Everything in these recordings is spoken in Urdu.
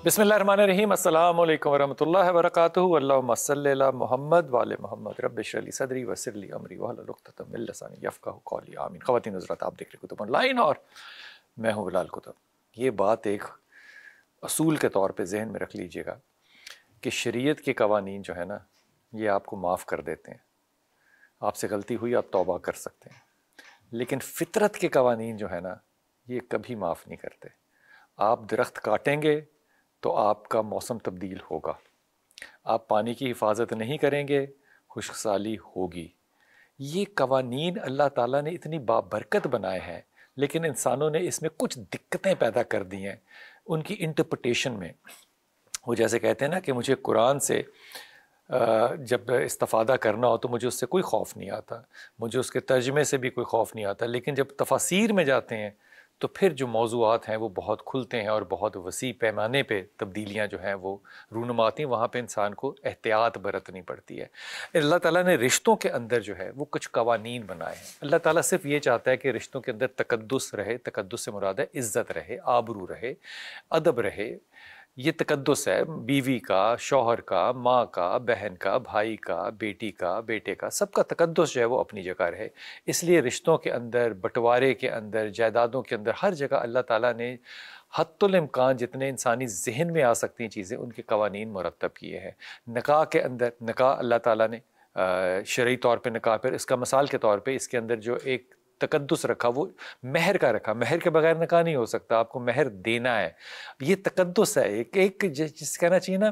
بسم اللہ الرحمن الرحیم، السلام علیکم ورحمۃ اللہ وبرکاتہ۔ اللہم صلی علی محمد وعلی محمد، رب اشرح لی صدری ویسر لی امری واحلل عقدۃ من لسانی یفقہوا قولی، آمین۔ خواتین حضرات، آپ دیکھ رہے کتب آن لائن اور میں ہوں بلال کتب۔ یہ بات ایک اصول کے طور پہ ذہن میں رکھ لیجئے گا کہ شریعت کے قوانین جو ہے نا، یہ آپ کو معاف کر دیتے ہیں۔ آپ سے غلطی ہوئی، آپ توبہ کر سکتے ہیں، لیکن فطرت کے قوانین جو ہے نا، یہ کبھی معاف نہیں کرتے۔ آپ درخت کاٹیں گے تو آپ کا موسم تبدیل ہوگا، آپ پانی کی حفاظت نہیں کریں گے، خشک سالی ہوگی۔ یہ قوانین اللہ تعالیٰ نے اتنی بابرکت بنائے ہیں، لیکن انسانوں نے اس میں کچھ دقتیں پیدا کر دی ہیں ان کی انٹرپریٹیشن میں۔ وہ جیسے کہتے ہیں نا کہ مجھے قرآن سے جب استفادہ کرنا ہو تو مجھے اس سے کوئی خوف نہیں آتا، مجھے اس کے ترجمے سے بھی کوئی خوف نہیں آتا، لیکن جب تفاسیر میں جاتے ہیں تو پھر جو موضوعات ہیں وہ بہت کھلتے ہیں اور بہت وسیع پیمانے پہ تبدیلیاں جو ہیں وہ رونما آتی ہیں۔ وہاں پہ انسان کو احتیاط برتنی پڑتی ہے۔ اللہ تعالیٰ نے رشتوں کے اندر جو ہے وہ کچھ قوانین بنائے ہیں۔ اللہ تعالیٰ صرف یہ چاہتا ہے کہ رشتوں کے اندر تقدس رہے۔ تقدس سے مراد ہے عزت رہے، آبرو رہے، ادب رہے۔ یہ تقدس ہے بیوی کا، شوہر کا، ماں کا، بہن کا، بھائی کا، بیٹی کا، بیٹے کا، سب کا تقدس جو ہے وہ اپنی جگہ رہے۔ اس لیے رشتوں کے اندر، بٹوارے کے اندر، جائیدادوں کے اندر، ہر جگہ اللہ تعالیٰ نے حتی الامکان جتنے انسانی ذہن میں آ سکتی ہیں چیزیں، ان کے قوانین مرتب کیے ہیں۔ نکاح کے اندر، نکاح اللہ تعالیٰ نے شرعی طور پہ نکاح پر، اس کا مثال کے طور پہ اس کے اندر جو ایک تقدس رکھا وہ مہر کا رکھا۔ مہر کے بغیر نکاح نہیں ہو سکتا، آپ کو مہر دینا ہے۔ یہ تقدس ہے، ایک جس کہنا چاہیے نا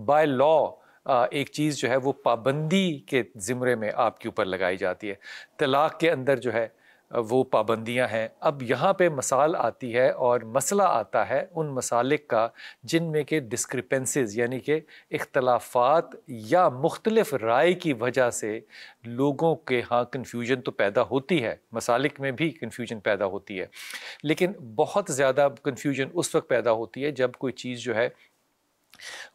بائی لا، ایک چیز جو ہے وہ پابندی کے زمرے میں آپ کے اوپر لگائی جاتی ہے۔ طلاق کے اندر جو ہے وہ پابندیاں ہیں۔ اب یہاں پہ مثال آتی ہے اور مسئلہ آتا ہے ان مسالک کا جن میں کہ ڈسکرپنسز، یعنی کہ اختلافات یا مختلف رائے کی وجہ سے لوگوں کے ہاں کنفیوژن تو پیدا ہوتی ہے، مسالک میں بھی کنفیوژن پیدا ہوتی ہے، لیکن بہت زیادہ کنفیوژن اس وقت پیدا ہوتی ہے جب کوئی چیز جو ہے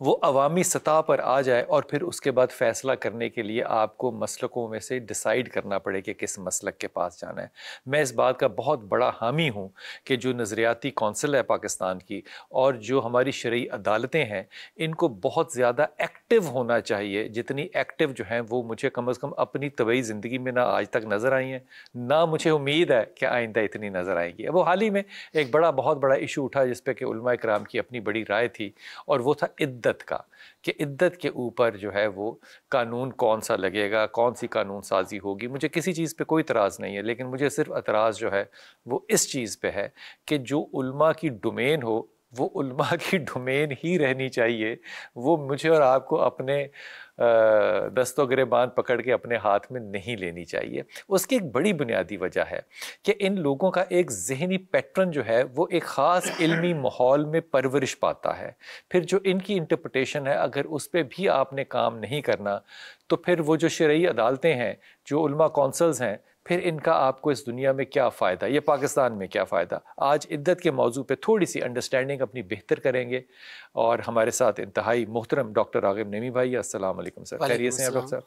وہ عوامی سطح پر آ جائے اور پھر اس کے بعد فیصلہ کرنے کے لیے آپ کو مسلکوں میں سے ڈیسائیڈ کرنا پڑے کہ کس مسلک کے پاس جانا ہے۔ میں اس بات کا بہت بڑا حامی ہوں کہ جو نظریاتی کونسل ہے پاکستان کی اور جو ہماری شرعی عدالتیں ہیں، ان کو بہت زیادہ ایکٹیو ہونا چاہیے۔ جتنی ایکٹیو جو ہیں وہ مجھے کم از کم اپنی طبعی زندگی میں نہ آج تک نظر آئی ہیں، نہ مجھے امید ہے کہ آئندہ اتنی نظر آئیں گی۔ وہ حال ہی میں ایک بہت بڑا ایشو اٹھا جس پہ کہ علماء کرام کی اپنی بڑی رائے تھی، اور وہ تھا عدت کا، کہ عدت کے اوپر جو ہے وہ قانون کون سا لگے گا، کون سی قانون سازی ہوگی۔ مجھے کسی چیز پہ کوئی اعتراض نہیں ہے، لیکن مجھے صرف اعتراض جو ہے وہ اس چیز پہ ہے کہ جو علماء کی ڈومین ہو وہ علماء کی ڈومین ہی رہنی چاہیے، وہ مجھے اور آپ کو اپنے دست و گریبان پکڑ کے اپنے ہاتھ میں نہیں لینی چاہیے۔ اس کی ایک بڑی بنیادی وجہ ہے کہ ان لوگوں کا ایک ذہنی پیٹرن جو ہے وہ ایک خاص علمی ماحول میں پرورش پاتا ہے۔ پھر جو ان کی انٹرپریٹیشن ہے، اگر اس پہ بھی آپ نے کام نہیں کرنا تو پھر وہ جو شرعی عدالتیں ہیں، جو علماء کونسلز ہیں، پھر ان کا آپ کو اس دنیا میں کیا فائدہ، یہ پاکستان میں کیا فائدہ۔ آج عدت کے موضوع پہ تھوڑی سی انڈرسٹینڈنگ اپنی بہتر کریں گے، اور ہمارے ساتھ انتہائی محترم ڈاکٹر راغب نعیمی بھائی، السلام علیکم سر، خیریت سے ہیں ڈاکٹر صاحب؟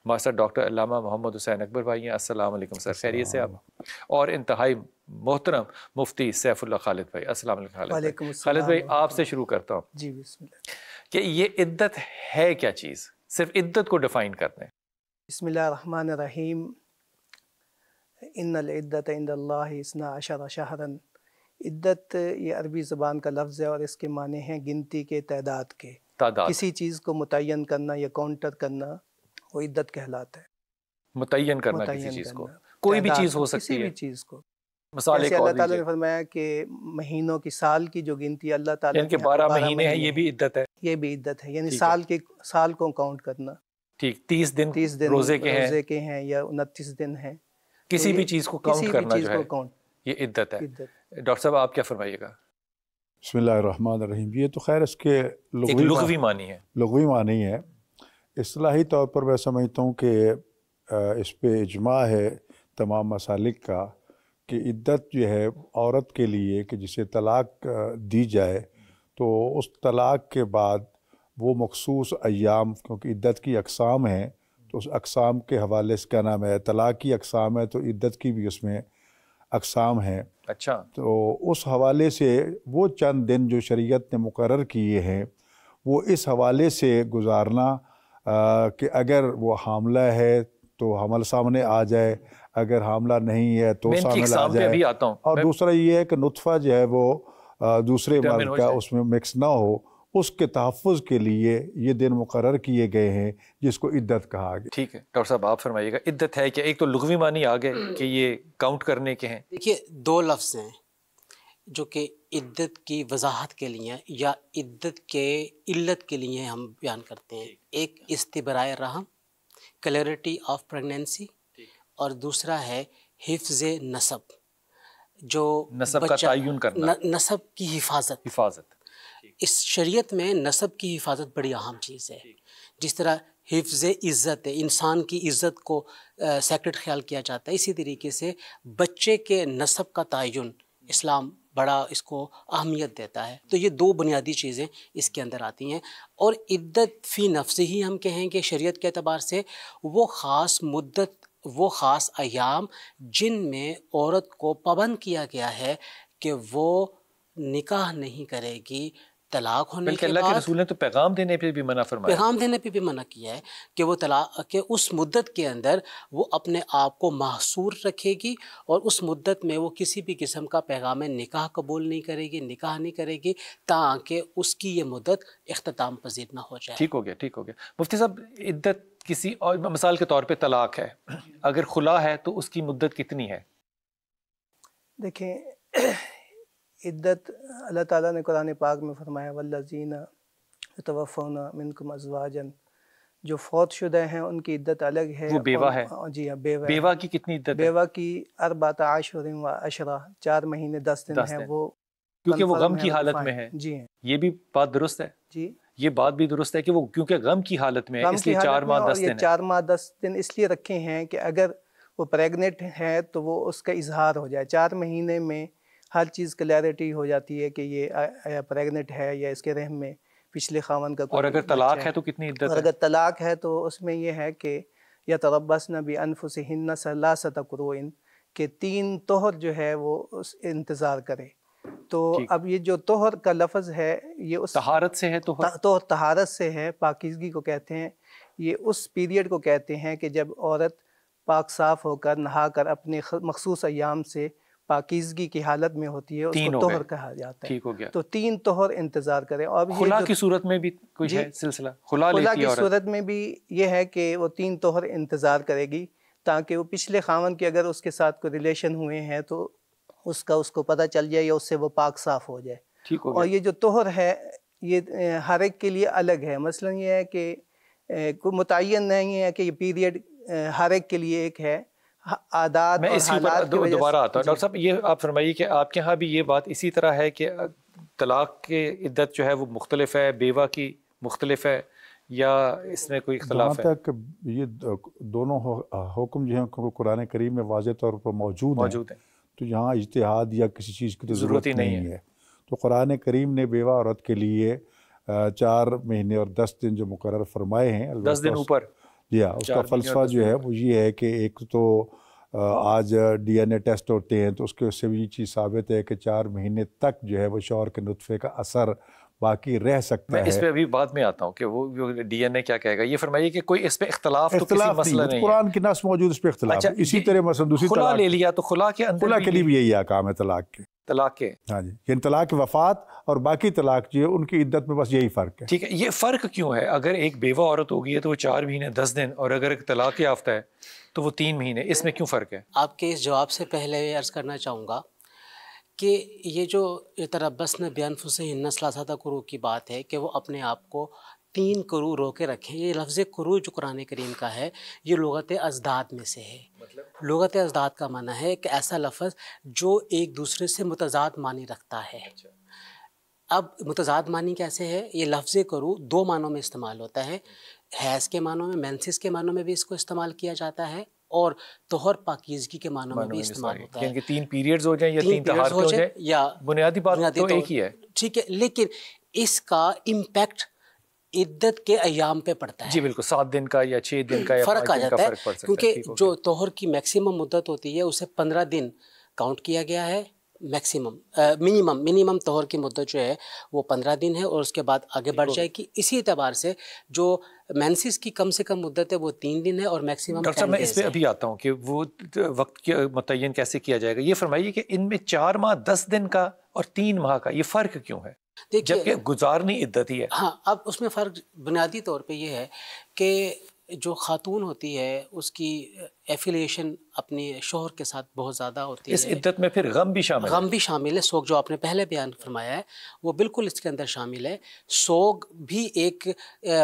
ہمارے ساتھ ڈاکٹر علامہ محمد حسین اکبر بھائی ہیں، السلام علیکم سر، خیریت سے آپ؟ اور انتہائی محترم مفتی سیف اللہ خالد بھائی، السلام علیکم خالد بھائی۔ خالد بھائی، آپ سے شروع کرتا ہوں جی بسم اللہ، کہ یہ عدت ہے کیا چیز، صرف عدت کو ڈیفائن کرتے ہیں۔ بسم اللہ الرحمن الرحیم۔ ان العدت عند اللہ 12 شہرا۔ عدت یہ عربی زبان کا لفظ ہے اور اس کے معنی ہیں گنتی کے، تعداد کے۔ کسی چیز کو متعین کرنا یا کاؤنٹر کرنا وہ عدت کہلاتا ہے۔ متعین کرنا کسی چیز کو، کوئی بھی چیز ہو سکتی ہے، کسی بھی چیز کو۔ مثال جیسے اللہ تعالیٰ نے فرمایا کہ مہینوں کی، سال کی جو گنتی اللہ تعالیٰ کے 12 مہینے ہیں، یہ بھی عدت ہے، یہ بھی عدت ہے، یعنی سال کو کاؤنٹ کرنا۔ ٹھیک، 30 دن روزے کے ہیں یا 29 دن ہیں، کسی بھی چیز کو کاؤنٹ کرنا جو ہے یہ عدت ہے۔ ڈاکٹر صاحب آپ کیا فرمائیے گا؟ بسم اللہ الرحمن الرحیم۔ یہ تو خیر اس کے لغوی معنی ہے، لغوی معنی ہے۔ اصطلاحی طور پر میں سمجھتا ہوں کہ اس پہ اجماع ہے تمام مسالک کا کہ عدت جو ہے عورت کے لیے کہ جسے طلاق دی جائے تو اس طلاق کے بعد وہ مخصوص ایام، کیونکہ عدت کی اقسام ہیں تو اس اقسام کے حوالے سے کیا نام ہے، طلاق کی اقسام ہے تو عدت کی بھی اس میں اقسام ہیں۔ اچھا. تو اس حوالے سے وہ چند دن جو شریعت نے مقرر کیے ہیں وہ اس حوالے سے گزارنا کہ اگر وہ حاملہ ہے تو حمل سامنے آ جائے, اگر حاملہ نہیں ہے تو سامنے آ جائے, اور دوسرا یہ ہے کہ نطفہ جو ہے وہ دوسرے مرد کا اس میں مکس نہ ہو, اس کے تحفظ کے لیے یہ دن مقرر کیے گئے ہیں جس کو عدت کہا گیا. ٹھیک ہے ڈاکٹر صاحب آپ فرمائیے گا عدت ہے کیا؟ ایک تو لغوی معنی آ گئے کہ یہ کاؤنٹ کرنے کے ہیں. دیکھیے 2 لفظ ہیں جو کہ عدت کی وضاحت کے لیے یا عدت کے علت کے لیے ہم بیان کرتے ہیں. ایک استبراء رحم, کلیئرٹی آف پریگنینسی, اور دوسرا ہے حفظ نسب, جو نسب کا تعین کرنا, نسب کی حفاظت. اس شریعت میں نسب کی حفاظت بڑی اہم چیز ہے. جس طرح حفظ عزت ہے, انسان کی عزت کو سیکرٹ خیال کیا جاتا ہے, اسی طریقے سے بچے کے نسب کا تعین اسلام بڑا اس کو اہمیت دیتا ہے. تو یہ 2 بنیادی چیزیں اس کے اندر آتی ہیں. اور عدت فی نفس ہی ہم کہیں کہ شریعت کے اعتبار سے وہ خاص مدت, وہ خاص ایام جن میں عورت کو پابند کیا گیا ہے کہ وہ نکاح نہیں کرے گی, طلاق ہونے کے بعد. اللہ کے رسول نے تو پیغام دینے پہ بھی منع فرمایا, پیغام دینے پہ بھی منع کیا ہے کہ وہ طلاق کہ اس مدت کے اندر وہ اپنے آپ کو محصور رکھے گی, اور اس مدت میں وہ کسی بھی قسم کا پیغام نکاح قبول نہیں کرے گی, نکاح نہیں کرے گی, تاکہ اس کی یہ مدت اختتام پذیر نہ ہو جائے. ٹھیک ہو گیا. مفتی صاحب عدت کسی اور مثال کے طور پہ طلاق ہے, اگر خلا ہے تو اس کی مدت کتنی ہے؟ دیکھیں عدت اللہ تعالیٰ نے قرآن پاک میں فرمایا والذین یتوفون منکم ازواجا, جو فوت شدہ ہیں ان کی عدت الگ ہے. وہ بیوہ ہے. جی ہاں بیوہ کی کتنی عدت ہے؟ بیوہ کی 14 و 10 4 مہینے 10 دن ہے, وہ کیونکہ وہ غم کی حالت میں ہے. جی ہیں, یہ بھی بات درست ہے. جی یہ بات بھی درست ہے کہ وہ کیونکہ غم کی حالت میں ہے اس لیے 4 ماہ 10 دن ہے. 4 ماہ 10 دن اس لیے رکھے ہیں کہ اگر وہ پریگننٹ ہے تو وہ اس کا اظہار ہو جائے. 4 مہینے میں ہر چیز کلیئرٹی ہو جاتی ہے کہ یہ پریگننٹ ہے یا اس کے رحم میں پچھلے خاوند کا. اور اگر طلاق ہے تو کتنی عدت ہے؟ اور اگر طلاق ہے تو اس میں یہ ہے کہ یتربصن بانفسہن 3 قروء, کہ 3 طہر جو ہے وہ اس انتظار کرے. تو اب یہ جو طہر کا لفظ ہے یہ اس طہارت سے ہے, طہارت سے ہے, پاکیزگی کو کہتے ہیں. یہ اس پیریڈ کو کہتے ہیں کہ جب عورت پاک صاف ہو کر نہا کر اپنے مخصوص ایام سے پاکیزگی کی حالت میں ہوتی ہے, اس کو طہر کہا جاتا ہے. ٹھیک ہو گیا. تو 3 طہر انتظار کرے. اور خلا کی صورت میں بھی کوئی ہے سلسلہ؟ خلا کی صورت میں بھی یہ ہے کہ وہ 3 طہر انتظار کرے گی, تاکہ وہ پچھلے خاوند کے اگر اس کے ساتھ کوئی ریلیشن ہوئے ہیں تو اس کو پتہ چل جائے یا اس سے وہ پاک صاف ہو جائے. ٹھیک ہو گیا. اور یہ جو طہر ہے یہ ہر ایک کے لیے الگ ہے. مثلا یہ ہے کہ کوئی متعین نہیں ہے کہ یہ پیریڈ ہر ایک کے لیے ایک ہے. عادات میں اسی پر دوبارہ آتا ہوں. ڈاکٹر صاحب یہ آپ فرمائیے کہ آپ کے ہاں بھی یہ بات اسی طرح ہے کہ طلاق کی عدت جو ہے وہ مختلف ہے, بیوہ کی مختلف ہے, یا اس میں کوئی اختلاف ہے؟ جہاں تک یہ دونوں حکم جو ہیں قرآن کریم میں واضح طور پر موجود ہیں, تو یہاں اجتہاد یا کسی چیز کی ضرورت ہی نہیں ہے. تو قرآن کریم نے بیوہ عورت کے لیے 4 مہینے اور 10 دن جو مقرر فرمائے ہیں, 10 دن اوپر. جی ہاں, اس کا فلسفہ جو ہے وہ یہ ہے کہ ایک تو آج ڈی این اے ٹیسٹ ہوتے ہیں تو اس کے سے بھی یہ چیز ثابت ہے کہ 4 مہینے تک جو ہے وہ شوہر کے نطفے کا اثر باقی رہ سکتا ہے. میں اس پہ ابھی بعد میں آتا ہوں کہ وہ ڈی این اے کیا کہے گا. یہ فرمائیے کہ کوئی اس پہ اختلاف تو کسی مسئلہ نہیں ہے. قرآن کی نص موجود, اس پہ اختلاف ہے. اسی طرح مثلا دوسری خلا لے لیا تو خلا کے اندر خلا کے لیے بھی یہی احکام ہے طلاق کے. ہاں جی, یعنی طلاق وفات اور باقی طلاق جو ہے ان کی عدت میں بس یہی فرق ہے. ٹھیک ہے. یہ فرق کیوں ہے؟ اگر ایک بیوہ عورت ہوگی ہے تو وہ 4 مہینے 10 دن, اور اگر ایک طلاق یافتہ ہے تو وہ 3 مہینے, اس میں کیوں فرق ہے؟ آپ کے اس جواب سے پہلے یہ عرض کرنا چاہوں گا کہ یہ جو یتربصن بانفسہن 3 قروء کی بات ہے کہ وہ اپنے آپ کو 3 قروء رو کے رکھیں. یہ لفظ قروء جو قرآن کریم کا ہے یہ لغت ازداد میں سے ہے. لغت ازداد کا معنی ہے کہ ایسا لفظ جو ایک دوسرے سے متضاد معنی رکھتا ہے. اب متضاد معنی کیسے ہے؟ یہ لفظ قروء 2 معنوں میں استعمال ہوتا ہے. حیض کے معنوں میں, مینسس کے معنوں میں بھی اس کو استعمال کیا جاتا ہے, اور طہر پاکیزگی کے معنوں میں بھی استعمال ہوتا ہے. یعنی کہ 3 پیریڈز ہو جائیں یا 3 طہارتیں ہو جائیں, یا بنیادی بات تو ایک ہی ہے. ٹھیک ہے, لیکن اس کا امپیکٹ عدت کے ایام پہ پڑتا ہے. جی بالکل, 7 دن کا یا 6 دن کا یا فرق آ جاتا ہے, کیونکہ جو طہر کی میکسیمم مدت ہوتی ہے اسے 15 دن کاؤنٹ کیا گیا ہے منیمم طہور کی مدت جو ہے وہ 15 دن ہے اور اس کے بعد آگے بڑھ جائے گی. اسی اعتبار سے جو مینسز کی کم سے کم مدت ہے وہ 3 دن ہے اور میکسیمم. ڈاکٹر صاحب میں اس پہ ابھی آتا ہوں کہ وہ وقت متعین کیسے کیا جائے گا. یہ فرمائیے کہ ان میں 4 ماہ 10 دن کا اور 3 ماہ کا یہ فرق کیوں ہے جبکہ گزارنی عدت ہی ہے؟ ہاں اب اس میں فرق بنیادی طور پہ یہ ہے کہ جو خاتون ہوتی ہے اس کی ایفیلیشن اپنے شوہر کے ساتھ بہت زیادہ ہوتی ہے. اس عدت میں پھر غم بھی شامل ہے. سوگ جو آپ نے پہلے بیان فرمایا ہے وہ بالکل اس کے اندر شامل ہے. سوگ بھی ایک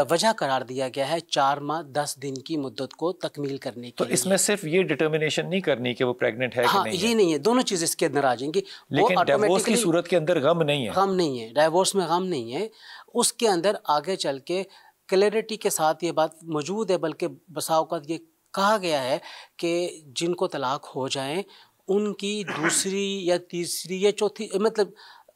وجہ قرار دیا گیا ہے 4 ماہ 10 دن کی مدت کو تکمیل کرنے کی. تو اس میں صرف یہ ڈٹرمنیشن نہیں کرنی کہ وہ پریگننٹ ہے کہ نہیں. یہ نہیں ہے, دونوں چیزیں اس کے اندر آ جائیں گی. لیکن ڈیورس کی صورت کے اندر غم نہیں ہے. ڈائیورس میں غم نہیں ہے. اس کے اندر آگے چل کے کلیئرٹی کے ساتھ یہ بات موجود ہے, بلکہ بسا اوقات یہ کہا گیا ہے کہ جن کو طلاق ہو جائیں ان کی دوسری یا تیسری یا چوتھی مطلب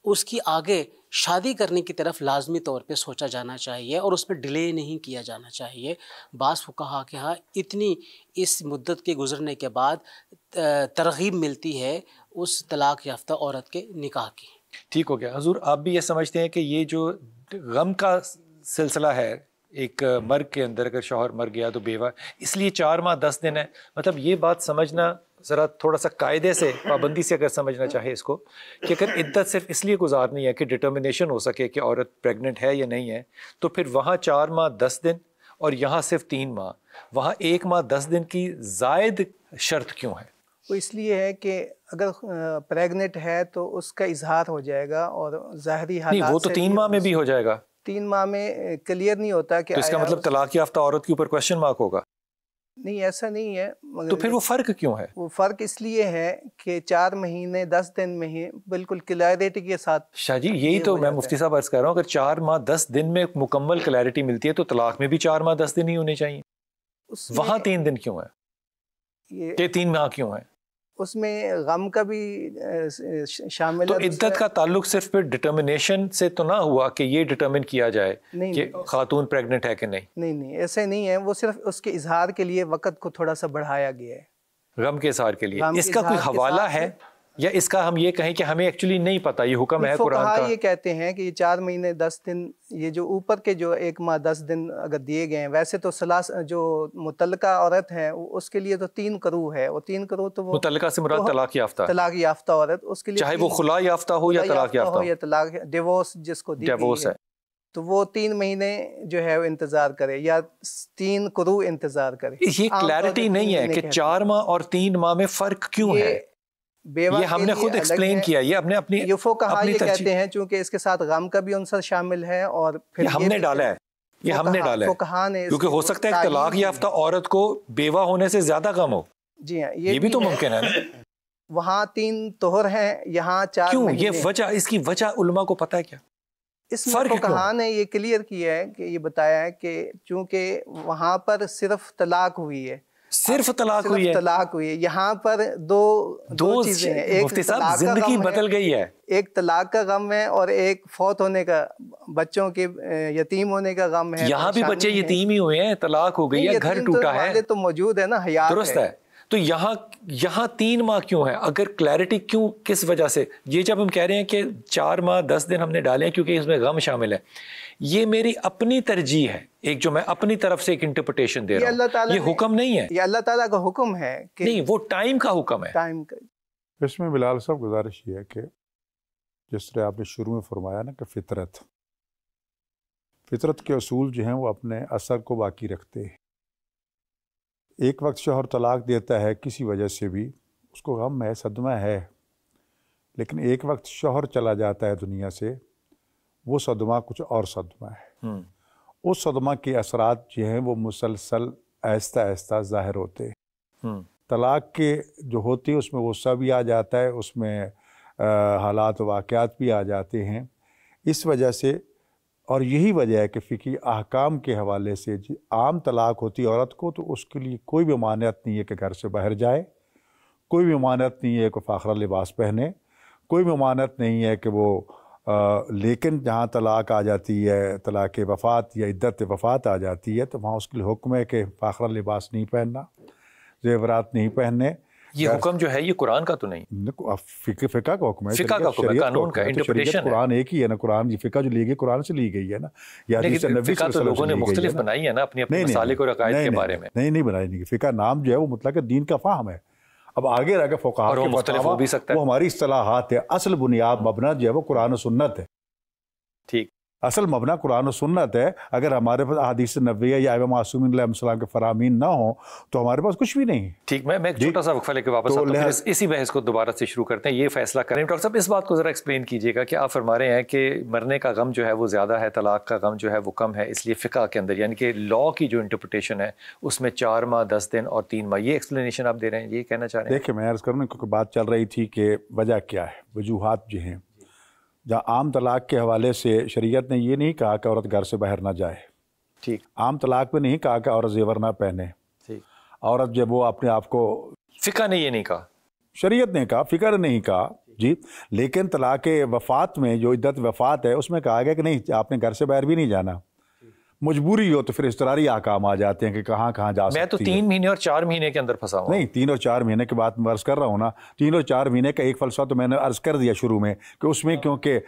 اس کی آگے شادی کرنے کی طرف لازمی طور پہ سوچا جانا چاہیے اور اس پہ ڈیلے نہیں کیا جانا چاہیے. بعض فقہا کہ ہاں اتنی اس مدت کے گزرنے کے بعد ترغیب ملتی ہے اس طلاق یافتہ عورت کے نکاح کی. ٹھیک ہو گیا. حضور آپ بھی یہ سمجھتے ہیں کہ یہ جو غم کا سلسلہ ہے ایک مرگ کے اندر, اگر شوہر مر گیا تو بیوہ, اس لیے 4 ماہ 10 دن ہے, مطلب یہ بات سمجھنا ذرا تھوڑا سا قاعدے سے پابندی سے اگر سمجھنا چاہے اس کو کہ اگر عدت صرف اس لیے گزارنی ہے کہ ڈٹرمنیشن ہو سکے کہ عورت پریگننٹ ہے یا نہیں ہے, تو پھر وہاں 4 ماہ 10 دن اور یہاں صرف 3 ماہ, وہاں 1 ماہ 10 دن کی زائد شرط کیوں ہے؟ وہ اس لیے ہے کہ اگر پریگننٹ ہے تو اس کا اظہار ہو جائے گا اور ظاہری حالات نہیں, وہ تو 3 ماہ میں بھی ہو جائے گا. 3 ماہ میں کلیئر نہیں ہوتا کہ تو اس کا مطلب طلاق یافتہ عورت کے اوپر کوشچن مارک ہوگا. نہیں, ایسا نہیں ہے. تو پھر وہ فرق کیوں ہے؟ وہ فرق اس لیے ہے کہ 4 مہینے 10 دن میں ہی بالکل کلیئرٹی کے ساتھ. شاہ جی یہی تو میں مفتی صاحب عرض کر رہا ہوں, اگر 4 ماہ 10 دن میں مکمل کلیئرٹی ملتی ہے تو طلاق میں بھی 4 ماہ 10 دن ہی ہونے چاہیے. وہاں 3 دن کیوں ہے کہ 3 ماہ کیوں ہے؟ اس میں غم کا بھی شامل تو عدت کا تعلق صرف پھر ڈٹرمنیشن سے تو نہ ہوا کہ یہ ڈٹرمن کیا جائے کہ خاتون پریگننٹ ہے کہ نہیں. نہیں, ایسے نہیں ہے. وہ صرف اس کے اظہار کے لیے وقت کو تھوڑا سا بڑھایا گیا ہے, غم کے اظہار کے لیے. اس کا کوئی حوالہ ہے یا اس کا ہم یہ کہیں کہ ہمیں ایکچولی نہیں پتا, یہ حکم ہے قرآن کا؟ یہ کہتے ہیں کہ یہ 4 مہینے 10 دن, یہ جو اوپر کے جو 1 ماہ 10 دن اگر دیے گئے ہیں, ویسے تو جو متعلقہ عورت ہے اس کے لیے تو 3 قروء ہے. وہ 3 قروء تو متعلقہ سے مراد طلاق یافتہ عورت, اس کے لیے چاہے وہ خلا یافتہ ہو یا طلاق یافتہ ہو یا طلاق ڈیورس جس کو ڈیورس ہے, تو وہ 3 مہینے جو ہے وہ انتظار کرے یا 3 قروء انتظار کرے. یہ کلیئرٹی نہیں ہے کہ 4 ماہ اور 3 ماہ میں فرق کیوں ہے. یہ ہم نے خود ایکسپلین کیا, یہ اپنے اپنی فقہا یہ کہتے ہیں چونکہ اس کے ساتھ غم کا بھی عنصر شامل ہے اور پھر ہم نے ڈالا ہے, یہ ہم نے ڈالا ہے کیونکہ ہو سکتا ہے کہ طلاق یافتہ عورت کو بیوہ ہونے سے زیادہ غم ہو. جی ہاں, یہ بھی تو ممکن ہے نا. وہاں 3 طہر ہیں, یہاں 4. کیوں یہ وجہ, اس کی وجہ علماء کو پتہ ہے کیا؟ اس میں فقہا نے یہ کلیئر کیا ہے کہ یہ بتایا ہے کہ چونکہ وہاں پر صرف طلاق ہوئی ہے, صرف طلاق ہوئی ہے, یہاں پر دو چیزیں ہیں. ایک مفتی صاحب زندگی بدل گئی ہے, ایک طلاق کا غم ہے اور ایک فوت ہونے کا, بچوں کے یتیم ہونے کا غم ہے. یہاں بھی بچے یتیم ہی ہوئے ہیں, طلاق ہو گئی ہے, گھر ٹوٹا ہے, تو موجود ہے نا, حیات درست ہے. تو یہاں 3 ماہ کیوں ہے؟ اگر کلیئرٹی کیوں, کس وجہ سے؟ یہ جب ہم کہہ رہے ہیں کہ 4 ماہ 10 دن ہم نے ڈالے ہیں کیونکہ اس میں غم شامل ہے, یہ میری اپنی ترجیح ہے, ایک جو میں اپنی طرف سے ایک انٹرپریٹیشن دے رہا ہوں, یہ حکم نہیں ہے. یہ اللہ تعالیٰ کا حکم ہے کہ نہیں, وہ ٹائم کا حکم ہے. ٹائم کا. اس میں بلال صاحب گزارش یہ ہے کہ جس طرح آپ نے شروع میں فرمایا نا کہ فطرت کے اصول جو ہیں وہ اپنے اثر کو باقی رکھتے ہیں. ایک وقت شوہر طلاق دیتا ہے کسی وجہ سے بھی, اس کو غم ہے, صدمہ ہے, لیکن ایک وقت شوہر چلا جاتا ہے دنیا سے, وہ صدمہ کچھ اور صدمہ ہے. اس صدمہ کے اثرات جو ہیں وہ مسلسل آہستہ آہستہ ظاہر ہوتے ہیں. طلاق کے جو ہوتی ہے اس میں غصہ بھی آ جاتا ہے, اس میں حالات و واقعات بھی آ جاتے ہیں. اس وجہ سے, اور یہی وجہ ہے کہ فقہی احکام کے حوالے سے عام طلاق ہوتی عورت کو تو اس کے لیے کوئی بھی ممانعت نہیں ہے کہ گھر سے باہر جائے, کوئی بھی ممانعت نہیں ہے کہ فاخرہ لباس پہنے, کوئی بھی ممانعت نہیں ہے کہ وہ لیکن جہاں طلاق آ جاتی ہے, طلاق وفات یا عدت وفات آ جاتی ہے, تو وہاں اس کے لیے حکم ہے کہ فاخرہ لباس نہیں پہننا, زیورات نہیں پہننے. یہ حکم جو ہے یہ قرآن کا تو نہیں، فقہ کا حکم ہے، فقہ کا حکم ہے، قانون کا انٹرپریٹیشن ہے. قرآن ایک ہی ہے نا، قرآن فقہ جو لی گئی قرآن سے لی گئی ہے نا، یا حدیث نبوی فقہ تو لوگوں نے مختلف بنائی ہے نا اپنی اپنی مسالک اور عقائد کے بارے میں. نہیں بنائی نہیں، فقہ نام جو ہے وہ مطلق دین کا فہم ہے. اب آگے رہ کے فقہاء کے مختلف ہو بھی سکتا ہے، وہ ہماری اصطلاحات ہے. اصل بنیاد مبنا جو ہے وہ قرآن و سنت ہے. ٹھیک، اصل مبنا قرآن و سنت ہے. اگر ہمارے پاس احادیث نبویہ یا ائمہ معصومین علیہ السلام کے فرامین نہ ہوں تو ہمارے پاس کچھ بھی نہیں ہے. ٹھیک، میں ایک چھوٹا سا وقفہ لے کے واپس آتا ہوں، اسی بحث کو دوبارہ سے شروع کرتے ہیں. یہ فیصلہ کریں ڈاکٹر صاحب، اس بات کو ذرا ایکسپلین کیجیے گا کہ آپ فرما رہے ہیں کہ مرنے کا غم جو ہے وہ زیادہ ہے، طلاق کا غم جو ہے وہ کم ہے، اس لیے فقہ کے اندر یعنی کہ لا کی جو انٹرپریٹیشن ہے اس میں 4 ماہ 10 دن اور 3 ماہ، یہ ایکسپلینیشن آپ دے رہے ہیں، یہ کہنا چاہ رہے ہیں؟ دیکھیں میں عرض کروں کیونکہ بات چل رہی تھی کہ وجہ کیا ہے، وجوہات جو ہیں. جہاں عام طلاق کے حوالے سے شریعت نے یہ نہیں کہا کہ عورت گھر سے باہر نہ جائے. ٹھیک، عام طلاق میں نہیں کہا کہ عورت زیور نہ پہنے. ٹھیک، عورت جب وہ اپنے آپ کو، فقہ نے یہ نہیں کہا، شریعت نے کہا، فقہ نے نہیں کہا جی. لیکن طلاق وفات میں جو عدت وفات ہے اس میں کہا گیا کہ نہیں آپ نے گھر سے باہر بھی نہیں جانا. مجبوری ہو تو پھر اضطراری احکام آ جاتے ہیں کہ کہاں کہاں جا سکتی ہے. میں تو 3 مہینے اور 4 مہینے کے اندر پھنسا ہوں. نہیں 3 اور 4 مہینے کی بات میں عرض کر رہا ہوں نا. 3 اور 4 مہینے کا ایک فلسفہ تو میں نے عرض کر دیا شروع میں کہ اس میں کیونکہ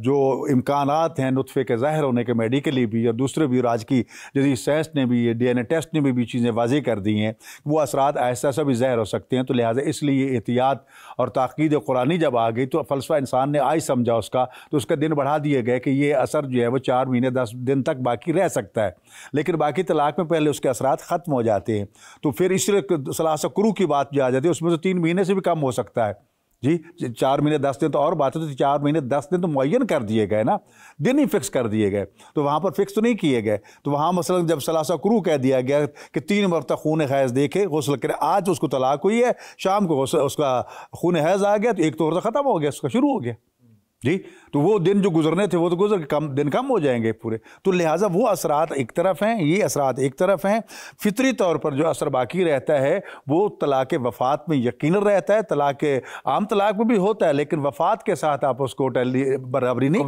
جو امکانات ہیں نطفے کے ظاہر ہونے کے میڈیکلی بھی اور دوسرے بھی، اور آج کی جدید سائنس نے بھی، ڈی این اے ٹیسٹ نے بھی چیزیں واضح کر دی ہیں، وہ اثرات ایسا ایسا بھی ظاہر ہو سکتے ہیں. تو لہٰذا اس لیے احتیاط اور تاکید قرآنی جب آ گئی تو فلسفہ انسان نے آج سمجھا اس کا، تو اس کا دن بڑھا دیے گئے کہ یہ اثر جو ہے وہ 4 مہینے 10 دن تک باقی رہ سکتا ہے. لیکن باقی طلاق میں پہلے اس کے اثرات ختم ہو جاتے ہیں. تو پھر اس لیے ثلاثہ قروء کی بات جو آ جاتی ہے اس میں تو 3 مہینے سے بھی کم ہو سکتا ہے جی. 4 مہینے 10 دن تو اور بات ہے، تو 4 مہینے 10 دن تو معین کر دیے گئے نا، دن ہی فکس کر دیے گئے. تو وہاں پر فکس تو نہیں کیے گئے. تو وہاں مثلا جب ثلاثہ قروء کہہ دیا گیا کہ 3 مرتبہ خون حیض دیکھے غسل کرے، آج اس کو طلاق ہوئی ہے، شام کو اس کا خون حیض آ گیا تو ایک طور سے ختم ہو گیا، اس کا شروع ہو گیا جی. تو وہ دن جو گزرنے تھے وہ تو گزر دن کم ہو جائیں گے پورے. تو لہٰذا وہ اثرات ایک طرف ہیں، یہ اثرات ایک طرف ہیں. فطری طور پر جو اثر باقی رہتا ہے وہ طلاق وفات میں یقیناً رہتا ہے. طلاق عام طلاق میں بھی ہوتا ہے لیکن وفات کے ساتھ آپ اس کو برابری نہیں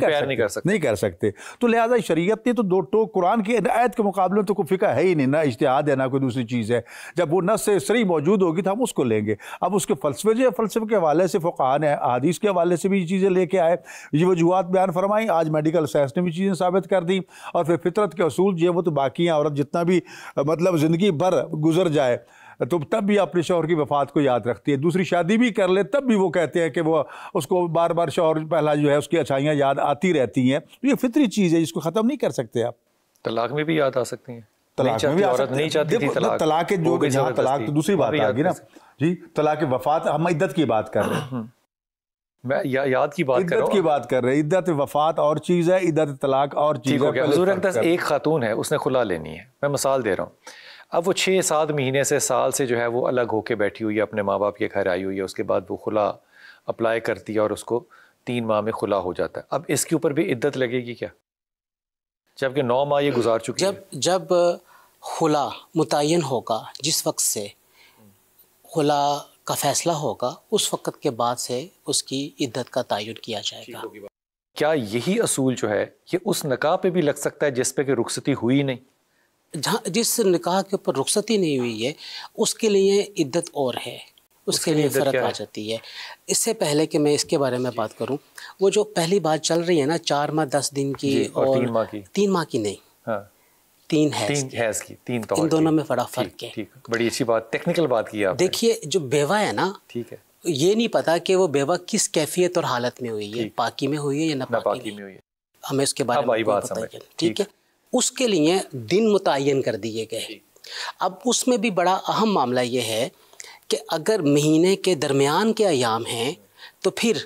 کر سکتے. تو لہٰذا شریعت نے تو قرآن کی آیت کے مقابلے میں تو کوئی فقہ ہے ہی نہیں، نہ اجتہاد ہے نہ کوئی دوسری چیز ہے. جب وہ نص صریح موجود ہوگی تو ہم اس کو لیں گے. اب اس کے فلسفے جو ہے، فلسفے کے حوالے سے فقہاء نے احادیث کے حوالے سے بھی یہ چیزیں لے کے آئے، یہ وجوہات بیان فرمائیں. آج میڈیکل سائنس نے بھی چیزیں ثابت کر دی. اور پھر فطرت کے اصول جو ہے وہ تو باقی ہیں. عورت جتنا بھی مطلب زندگی بھر گزر جائے تو تب بھی اپنے شوہر کی وفات کو یاد رکھتی ہے. دوسری شادی بھی کر لے تب بھی وہ کہتے ہیں کہ وہ اس کو بار بار شوہر پہلا جو ہے اس کی اچھائیاں یاد آتی رہتی ہیں. یہ فطری چیز ہے جس کو ختم نہیں کر سکتے آپ. طلاق میں بھی یاد آ سکتی ہیں، طلاق میں بھی عورت نہیں چاہتی تھی طلاق جو جہاں طلاق تو دوسری بات آ گئی نا جی. طلاق وفات ہم عدت کی بات کر رہے ہیں، میں یاد کی بات کر رہا ہوں، عدت کی بات کر رہے ہیں. عدت وفات اور چیز ہے، عدت طلاق اور چیز ہے. حضور اقدس ایک خاتون ہے، اس نے خلا لینی ہے، میں مثال دے رہا ہوں. اب وہ 6-7 مہینے سے سال سے جو ہے وہ الگ ہو کے بیٹھی ہوئی ہے، اپنے ماں باپ کے گھر آئی ہوئی ہے. اس کے بعد وہ خلا اپلائی کرتی ہے اور اس کو 3 ماہ میں خلا ہو جاتا ہے. اب اس کے اوپر بھی عدت لگے گی کیا، جبکہ 9 ماہ یہ گزار چکی ہے؟ جب خلا متعین ہوگا، جس وقت سے خلا کا فیصلہ ہوگا اس وقت کے بعد سے اس کی عدت کا تعین کیا جائے گا. کیا یہی اصول جو ہے یہ اس نکاح پہ بھی لگ سکتا ہے جس پہ کہ رخصتی ہوئی نہیں؟ جس نکاح کے اوپر رخصتی نہیں ہوئی ہے اس کے لیے عدت اور ہے، اس کے لیے فرق آ جاتی ہے. اس سے پہلے کہ میں اس کے بارے میں بات کروں، وہ جو پہلی بات چل رہی ہے نا 4 ماہ 10 دن کی اور 3 ماہ کی نہیں، 3 حیض کی، ان دونوں میں بڑا فرق ہے. بڑی اچھی بات، ٹیکنیکل بات کی آپ نے. دیکھیے جو بیوہ ہے نا، ٹھیک ہے، یہ نہیں پتا کہ وہ بیوہ کس کیفیت اور حالت میں ہوئی ہے، پاکی میں ہوئی ہے یا ناپاکی میں ہوئی ہے، ہمیں اس کے بارے میں پتہ ہے. ٹھیک ہے، اس کے لیے دن متعین کر دیے گئے. اب اس میں بھی بڑا اہم معاملہ یہ ہے کہ اگر مہینے کے درمیان کے ایام ہیں تو پھر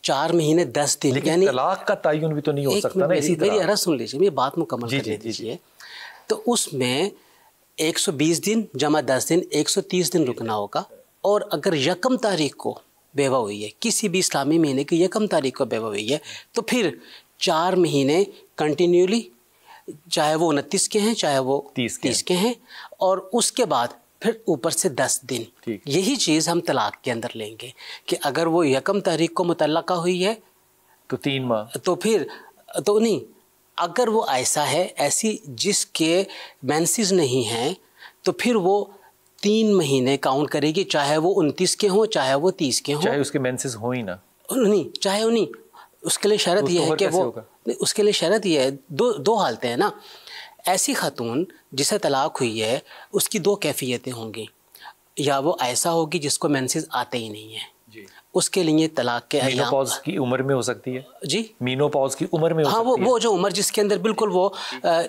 4 مہینے 10 دن، یعنی طلاق کا تعین بھی تو نہیں ہو سکتا نا اسی طرح. میری عرض سن لیجیے، میری بات مکمل کرنے دیجیے. تو اس میں 120 دن جمع 10 دن 130 دن رکنا ہوگا. اور اگر 1 تاریخ کو بیوہ ہوئی ہے، کسی بھی اسلامی مہینے کی 1 تاریخ کو بیوہ ہوئی ہے، تو پھر 4 مہینے کنٹینیولی، چاہے وہ 29 کے ہیں چاہے وہ 30 کے ہیں، اور اس کے بعد پھر اوپر سے 10 دن. یہی چیز ہم طلاق کے اندر لیں گے کہ اگر وہ 1 تاریخ کو مطلقہ ہوئی ہے تو 3 ماہ، تو پھر تو نہیں، اگر وہ ایسا ہے ایسی جس کے مینسز نہیں ہیں تو پھر وہ 3 مہینے کاؤنٹ کرے گی، چاہے وہ 29 کے ہوں چاہے وہ 30 کے ہوں، چاہے اس کے مینسز ہوں ہی نہ، نہیں چاہے وہ نہیں. اس کے لیے شرط یہ ہے کہ وہ، اس کے لیے شرط یہ ہے، دو حالتیں ہیں نا. ایسی خاتون جسے طلاق ہوئی ہے اس کی 2 کیفیتیں ہوں گی. یا وہ ایسا ہوگی جس کو مینسز آتے ہی نہیں ہیں، اس کے لیے طلاق کے ایام. مینوپاز کی عمر میں ہو سکتی ہے جی، مینوپاز کی عمر میں ہو ہاں، سکتی ہے. وہ جو عمر جس کے اندر بالکل وہ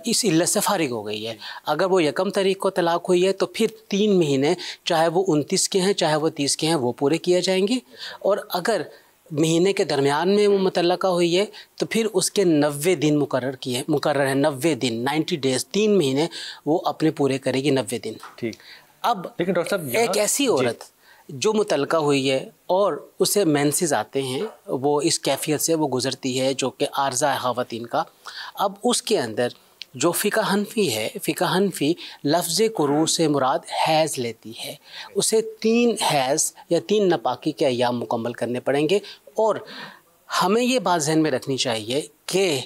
اس علت سے فارغ ہو گئی ہے. اگر وہ 1 تاریخ کو طلاق ہوئی ہے تو پھر 3 مہینے چاہے وہ 29 کے ہیں چاہے وہ 30 کے ہیں وہ پورے کیے جائیں گے. اور اگر مہینے کے درمیان میں وہ متعلقہ ہوئی ہے تو پھر اس کے 90 دن مقرر ہیں. 90 دن، 90 ڈیز، 3 مہینے وہ اپنے پورے کرے گی، 90 دن. ٹھیک. اب لیکن ڈاکٹر صاحب ایک ایسی عورت جو متعلقہ ہوئی ہے اور اسے مینسز آتے ہیں، وہ اس کیفیت سے وہ گزرتی ہے جو کہ عارضہ ہے خواتین کا. اب اس کے اندر جو فقہ حنفی ہے، فقہ حنفی لفظ قروء سے مراد حیض لیتی ہے. اسے 3 حیض یا 3 ناپاکی کے ایام مکمل کرنے پڑیں گے. اور ہمیں یہ بات ذہن میں رکھنی چاہیے کہ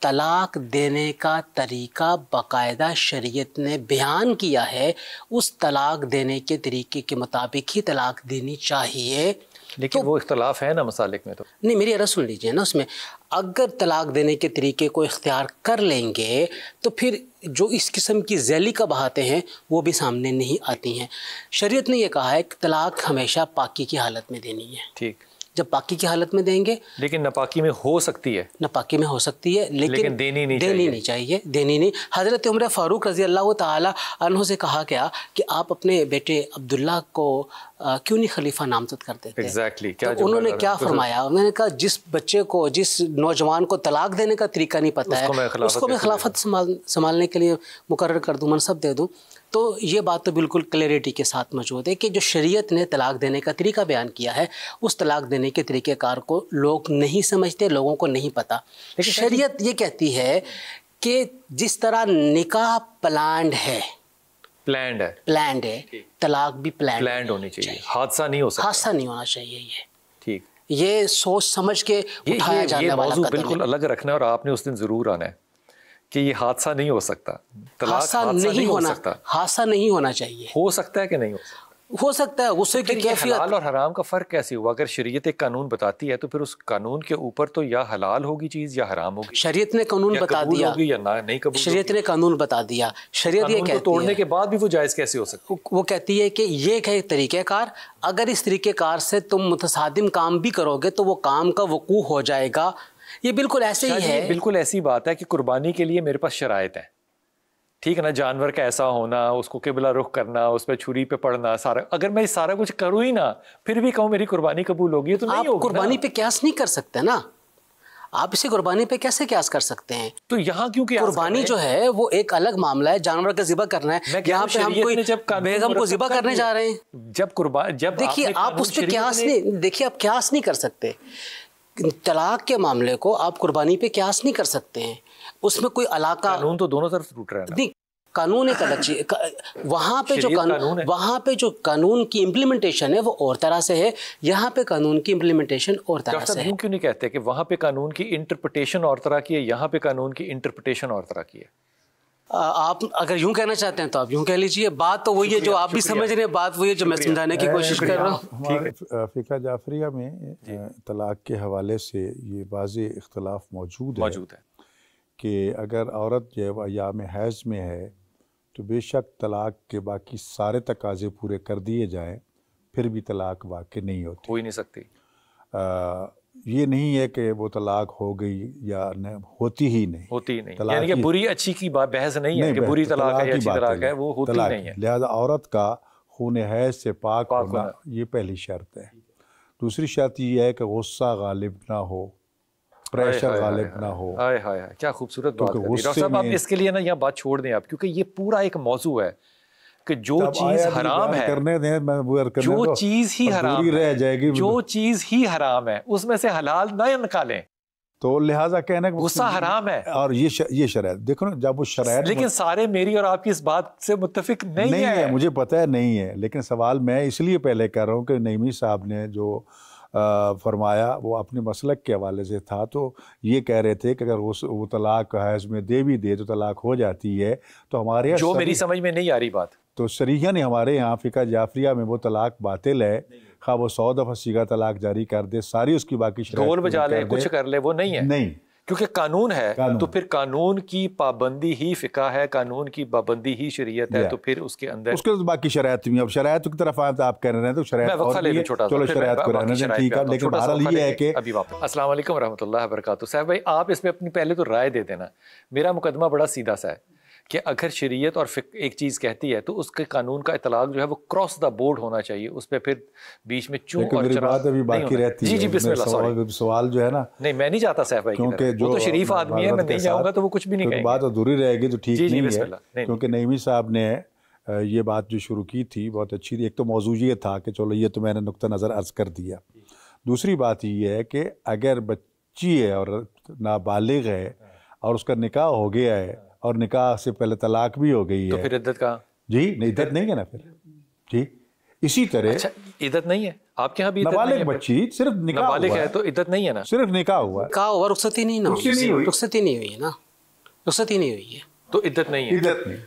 طلاق دینے کا طریقہ باقاعدہ شریعت نے بیان کیا ہے. اس طلاق دینے کے طریقے کے مطابق ہی طلاق دینی چاہیے. لیکن وہ اختلاف ہے نا مسالک میں. تو نہیں، میری عرض سن لیجئے نا. اس میں اگر طلاق دینے کے طریقے کو اختیار کر لیں گے تو پھر جو اس قسم کی ذیلی کا بہاتے ہیں وہ بھی سامنے نہیں آتی ہیں. شریعت نے یہ کہا ہے کہ طلاق ہمیشہ پاکی کی حالت میں دینی ہے. ٹھیک. جب پاکی کی حالت میں دیں گے، لیکن ناپاکی میں ہو سکتی ہے، ناپاکی میں ہو سکتی ہے، لیکن دینی نہیں چاہیے، دینی نہیں. حضرت عمر فاروق رضی اللہ تعالی عنہ سے کہا گیا کہ آپ اپنے بیٹے عبداللہ کو کیوں نہیں خلیفہ نامزد کرتے تھے؟ ایگزیکٹلی. تو انہوں نے کیا فرمایا؟ انہوں نے کہا جس بچے کو، جس نوجوان کو طلاق دینے کا طریقہ نہیں پتہ ہے اس کو میں خلافت سنبھالنے کے لیے مقرر کر دوں، منصب دے دوں. تو یہ بات تو بالکل کلیئرٹی کے ساتھ موجود ہے کہ جو شریعت نے طلاق دینے کا طریقہ بیان کیا ہے اس طلاق دینے کے طریقہ کار کو لوگ نہیں سمجھتے، لوگوں کو نہیں پتہ. لیکن شریعت یہ کہتی ہے کہ جس طرح نکاح پلانڈ ہے، طلاق بھی پلانڈ ہونی چاہیے. حادثہ نہیں ہو سکتا، حادثہ نہیں ہونا چاہیے. یہ ٹھیک، یہ سوچ سمجھ کے اٹھایا جانے والا موضوع قدم بالکل الگ رکھنا ہے. اور آپ نے اس دن ضرور آنا ہے کہ یہ حادثہ نہیں ہو سکتا. حادثہ نہیں ہونا، حادثہ نہیں ہونا چاہیے. ہو سکتا ہے کہ نہیں ہو سکتا؟ ہو سکتا ہے. غصے کی کیفیت. حلال اور حرام کا فرق کیسے ہوا؟ اگر شریعت ایک قانون بتاتی ہے تو پھر اس قانون کے اوپر تو یا حلال ہوگی چیز یا حرام ہوگی. شریعت نے قانون بتا دیا یا نہیں قبول. شریعت نے قانون بتا دیا. شریعت یہ کہتی ہے توڑنے کے بعد بھی وہ جائز کیسے ہو سکتا؟ وہ کہتی ہے کہ یہ ہے طریقہ کار، اگر اس طریقہ کار سے تم متصادم کام بھی کرو گے تو وہ کام کا وقوع ہو جائے گا. یہ بالکل ایسے ہی ہے. بالکل ایسی بات ہے کہ قربانی کے لیے میرے پاس شرائط ہیں. ٹھیک ہے نا، جانور کا ایسا ہونا، اس کو قبلہ رخ کرنا، اس پہ چھری پہ پڑنا، سارا. اگر میں سارا کچھ کروں ہی نا پھر بھی کہوں میری قربانی قبول ہوگی تو نہیں ہوگی. آپ قربانی پہ قیاس نہیں کر سکتے نا. آپ اسے قربانی پہ کیسے قیاس کر سکتے ہیں؟ تو یہاں کیونکہ قربانی جو ہے وہ ایک الگ معاملہ ہے. جانور کا ذبح کرنا ہے. یہاں پہ ہم کوئی بیگم کو ذبح کرنے جا رہے ہیں. جب دیکھیے آپ اس پہ قیاس نہیں، دیکھیے آپ قیاس نہیں کر سکتے. طلاق کے معاملے کو آپ قربانی پہ قیاس نہیں کر سکتے ہیں. اس میں کوئی علاقہ، قانون تو دونوں طرف ٹوٹ رہا ہے. نہیں، قانون ایک الگ چیز. وہاں پہ جو قانون کی امپلیمنٹیشن ہے وہ اور طرح سے ہے، یہاں پہ قانون کی امپلیمنٹیشن اور طرح سے ہے. کیوں نہیں کہتے کہ وہاں پہ قانون کی انٹرپریٹیشن اور طرح کی ہے، یہاں پہ قانون کی انٹرپریٹیشن اور طرح کی ہے؟ آپ اگر یوں کہنا چاہتے ہیں تو آپ یوں کہہ لیجئے. بات تو وہی ہے جو آپ بھی سمجھ رہے ہیں، بات وہی ہے جو میں سمجھانے کی کوشش کر رہا ہوں. ہمارے فقہ جعفریہ میں طلاق کے حوالے سے یہ واضح اختلاف موجود ہے کہ اگر عورت جو ہے ایام حیض میں ہے تو بے شک طلاق کے باقی سارے تقاضے پورے کر دیے جائیں پھر بھی طلاق واقع نہیں ہوتی، ہو ہی نہیں سکتی. یہ نہیں ہے کہ وہ طلاق ہو گئی یا ہوتی ہی نہیں. یعنی کہ بری اچھی کی بحث نہیں ہے کہ بری طلاق ہے یا اچھی طلاق ہے، وہ ہوتی نہیں ہے. لہذا عورت کا خون حیض سے پاک ہونا یہ پہلی شرط ہے. دوسری شرط یہ ہے کہ غصہ غالب نہ ہو، پریشر غالب نہ ہو. کیا خوبصورت بات ہے ڈاکٹر صاحب. آپ اس کے لیے نا یہاں بات چھوڑ دیں آپ، کیونکہ یہ پورا ایک موضوع ہے کہ جو چیز حرام ہے، جو چیز ہی حرام رہ جائے گی، جو چیز ہی حرام ہے اس میں سے حلال نہ نکالیں. تو لہٰذا کہنا کہ غصہ حرام ہے. اور یہ شرائط دیکھو نا، جب وہ شرائط، لیکن سارے میری اور آپ کی اس بات سے متفق نہیں ہے. مجھے پتہ ہے نہیں ہے، لیکن سوال میں اس لیے پہلے کر رہا ہوں کہ نعیمی صاحب نے جو فرمایا وہ اپنے مسلک کے حوالے سے تھا. تو یہ کہہ رہے تھے کہ اگر وہ طلاق حیض میں دے بھی دے تو طلاق ہو جاتی ہے. تو ہمارے جو میری سمجھ میں نہیں آ رہی بات تو صریحاً ہمارے یہاں فقہ جعفریہ میں وہ طلاق باطل ہے، خواہ وہ 100 دفعہ صیغہ طلاق جاری کر دے، ساری اس کی باقی شرائط ڈھول بجا لے کچھ کر لے، وہ نہیں ہے، نہیں، کیونکہ قانون ہے تو پھر قانون کی پابندی ہی فقہ ہے، قانون کی پابندی ہی شریعت ہے، تو پھر اس کے اندر اس کے باقی شرائط بھی، اب شرائط کی طرف آپ کہہ رہے ہیں تو شرائط اور بھی ہے، چلو شرائط کو رہنے دیں، ٹھیک ہے، لیکن بہرحال یہ ہے کہ السلام علیکم ورحمۃ اللہ وبرکاتہ۔ صاحب بھائی آپ اس میں اپنی پہلے تو رائے دے دینا، میرا مقدمہ بڑا سیدھا سا ہے کہ اگر شریعت اور فقہ ایک چیز کہتی ہے تو اس کے قانون کا اطلاق جو ہے وہ کراس دا بورڈ ہونا چاہیے، اس پہ پھر بیچ میں چوں اور میری بات ابھی باقی رہتی ہے، جی بسم اللہ، سوری سوال جو ہے نا، نہیں میں نہیں چاہتا صاحب بھائی کیونکہ وہ تو شریف آدمی ہے، میں نہیں جاؤں گا تو وہ کچھ بھی نہیں کہیں گے، بات ادھوری رہے گی تو ٹھیک نہیں ہے، کیونکہ نعیمی صاحب نے یہ بات جو شروع کی تھی بہت اچھی تھی۔ ایک تو موضوع یہ تھا کہ چلو یہ تو میں نے نقطہ نظر عرض کر دیا، دوسری بات یہ ہے کہ اگر بچی ہے اور نابالغ ہے اور اس کا نکاح ہو گیا ہے اور نکاح سے پہلے طلاق بھی ہو گئی ہے تو پھر عدت کا جی عدت نہیں ہے نا پھر، جی اسی طرح اچھا عدت نہیں ہے آپ کے یہاں بھی؟ نابالغ بچی صرف نکاح نابالغ ہے تو عدت نہیں ہے نا، صرف نکاح ہوا، نکاح ہوا، رخصتی نہیں نا، رخصتی نہیں ہوئی ہے نا، رخصتی نہیں ہوئی ہے تو عدت نہیں ہے، عدت نہیں۔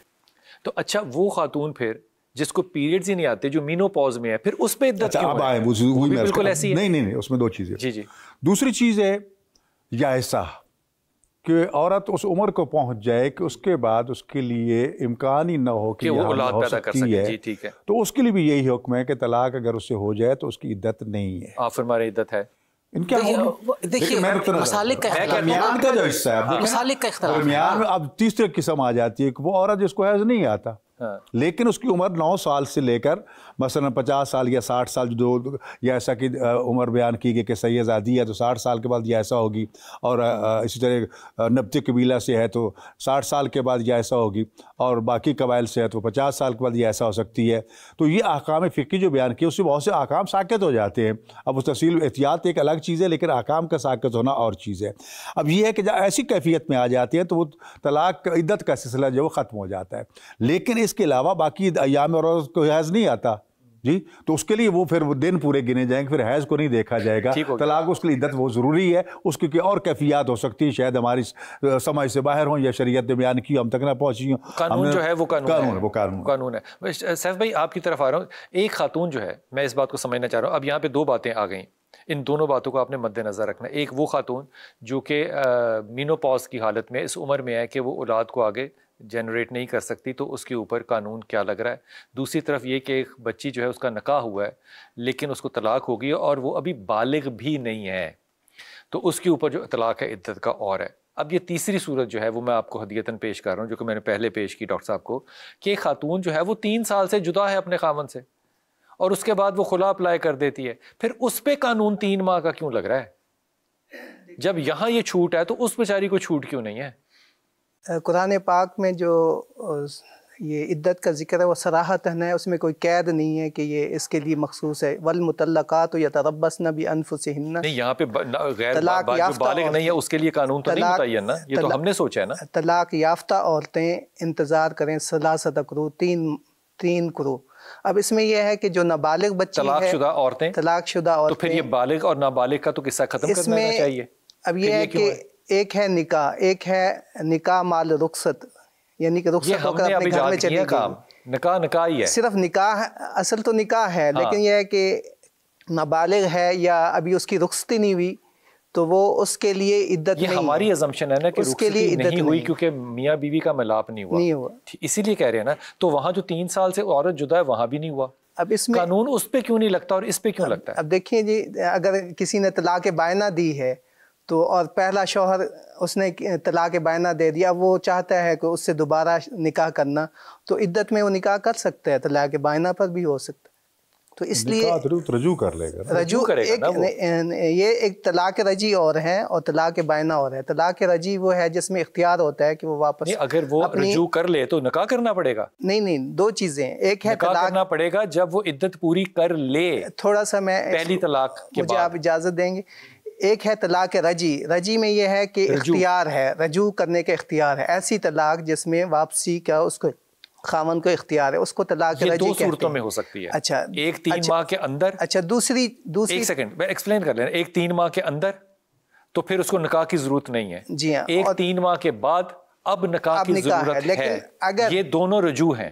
تو اچھا وہ خاتون پھر جس کو پیریڈز ہی نہیں آتے، جو مینو پوز میں ہے، پھر اس پہ عدت کیوں ہے؟ وہ بھی بالکل ایسی ہے؟ نہیں، اس میں دو چیزیں، جی دوسری چیز ہے یا ایسا کہ عورت اس عمر کو پہنچ جائے کہ اس کے بعد اس کے لیے امکان ہی نہ ہو کہ وہ اولاد پیدا کر سکے، جی ٹھیک ہے، تو اس کے لیے بھی یہی حکم ہے کہ طلاق اگر اس سے ہو جائے تو اس کی عدت نہیں ہے۔ آپ فرمارے عدت ہے؟ ان کے دیکھیے مسالک کا درمیان کا جو حصہ ہے، مسالک کا اختلاف، درمیان میں اب تیسری قسم آ جاتی ہے کہ وہ عورت جس کو حیض نہیں آتا لیکن اس کی عمر 9 سال سے لے کر مثلا 50 سال یا 60 سال جو یا ایسا کہ عمر بیان کی گئی کہ صحیح آزادی ہے تو 60 سال کے بعد یہ ایسا ہوگی، اور اسی طرح نبطی قبیلہ سے ہے تو 60 سال کے بعد یہ ایسا ہوگی، اور باقی قبائل سے ہے تو 50 سال کے بعد یہ ایسا ہو سکتی ہے۔ تو یہ احکام فقہی جو بیان کیے اس سے بہت سے احکام ساقط ہو جاتے ہیں۔ اب اس تفصیل احتیاط ایک الگ چیز ہے لیکن احکام کا ساقط ہونا اور چیز ہے۔ اب یہ ہے کہ جب ایسی کیفیت میں آ جاتی ہے تو وہ طلاق عدت کا سلسلہ جو وہ ختم ہو جاتا ہے، لیکن اس کے علاوہ باقی ایام اور عورت کو حیض نہیں آتا جی، تو اس کے لیے وہ پھر وہ دن پورے گنے جائیں گے، پھر حیض کو نہیں دیکھا جائے گا، طلاق اس کے لیے عدت وہ ضروری ہے، اس کی اور کیفیات ہو سکتی ہیں شاید ہماری سمجھ سے باہر ہوں یا شریعت نے بیان کی ہم تک نہ پہنچی ہوں۔ قانون جو ہے وہ قانون ہے۔ سیف بھائی آپ کی طرف آ رہا ہوں، ایک خاتون جو ہے، میں اس بات کو سمجھنا چاہ رہا ہوں، اب یہاں پہ 2 باتیں آ گئیں، ان دونوں باتوں کو آپ نے مد نظر رکھنا ہے۔ ایک وہ خاتون جو کہ مینوپاز کی حالت میں اس عمر میں ہے کہ وہ اولاد کو آگے جنریٹ نہیں کر سکتی، تو اس کے اوپر قانون کیا لگ رہا ہے۔ دوسری طرف یہ کہ ایک بچی جو ہے اس کا نکاح ہوا ہے لیکن اس کو طلاق ہو گئی اور وہ ابھی بالغ بھی نہیں ہے، تو اس کے اوپر جو طلاق ہے عدت کا اور ہے۔ اب یہ تیسری صورت جو ہے وہ میں آپ کو ہدیتاً پیش کر رہا ہوں، جو کہ میں نے پہلے پیش کی ڈاکٹر صاحب کو، کہ ایک خاتون جو ہے وہ 3 سال سے جدا ہے اپنے خاوند سے اور اس کے بعد وہ خلا اپلائی کر دیتی ہے، پھر اس پہ قانون 3 ماہ کا کیوں لگ رہا ہے؟ جب یہاں یہ چھوٹ ہے تو اس بیچاری کو چھوٹ کیوں نہیں ہے؟ قرآن پاک میں جو یہ عدت کا ذکر ہے وہ صراحتاً ہے، اس میں کوئی قید نہیں ہے کہ یہ اس کے لیے مخصوص ہے۔ والمطلقات یتربصن بانفسہن، نہیں یہاں پہ غیر جو بالغ نہیں ہے اس کے لیے قانون تو نہیں متعین نا، یہ تو ہم نے سوچا ہے نا۔ طلاق یافتہ عورتیں انتظار کریں 3 قروء، 3 قروء۔ اب اس میں یہ ہے کہ جو نابالغ بچی ہے، طلاق شدہ عورتیں، تو پھر یہ بالغ اور نابالغ کا تو قصہ ختم کر دینا چاہیے۔ اب یہ ہے کہ ایک ہے نکاح، ایک ہے نکاح مال رخصت، یعنی کہ رخصت ہو کر اپنے گھر میں چلی گئی، نکاح ہی ہے، صرف نکاح، اصل تو نکاح ہے، لیکن یہ ہے کہ نابالغ ہے یا ابھی اس کی رخصتی نہیں ہوئی تو وہ اس کے لیے عدت نہیں ہے۔ یہ ہماری ازمپشن ہے نا کہ رخصتی نہیں ہوئی کیونکہ میاں بیوی کا ملاپ نہیں ہوا، اسی لیے کہہ رہے ہیں نا۔ تو وہاں جو 3 سال سے عورت جدا ہے وہاں بھی نہیں ہوا، اب اس میں قانون اس پہ کیوں نہیں لگتا اور اس پہ کیوں لگتا ہے؟ اب دیکھیں جی، اگر کسی نے طلاق بائنہ دی ہے تو اور پہلا شوہر اس نے طلاق بائنہ دے دیا، اب وہ چاہتا ہے کہ اس سے دوبارہ نکاح کرنا، تو عدت میں وہ نکاح کر سکتا ہے، طلاق بائنہ پر بھی ہو سکتا ہے۔ تو اس لیے رجوع کر لے گا، رجوع یہ ایک طلاق رجی اور ہے اور طلاق بائنہ اور ہے۔ طلاق رجی وہ ہے جس میں اختیار ہوتا ہے کہ وہ واپس، اگر وہ رجوع کر لے تو نکاح کرنا پڑے گا؟ نہیں، 2 چیزیں، ایک ہے نکاح کرنا پڑے گا جب وہ عدت پوری کر لے، تھوڑا سا میں پہلی طلاق کے بعد، مجھے آپ اجازت دیں گے۔ ایک ہے طلاق رجی، رجی میں یہ ہے کہ اختیار ہے، رجوع کرنے کا اختیار ہے، ایسی طلاق جس میں واپسی کا اس کو خاوند کو اختیار ہے، اس کو طلاق رجی کہتے ہیں۔ 2 صورتوں میں ہو سکتی ہے۔ اچھا، ایک 3 ماہ کے اندر، اچھا دوسری ایک سیکنڈ میں ایکسپلین کر لینا، ایک 3 ماہ کے اندر تو پھر اس کو نکاح کی ضرورت نہیں ہے، جی ہاں، ایک 3 ماہ کے بعد اب نکاح کی ضرورت ہے، یہ دونوں رجوع ہیں۔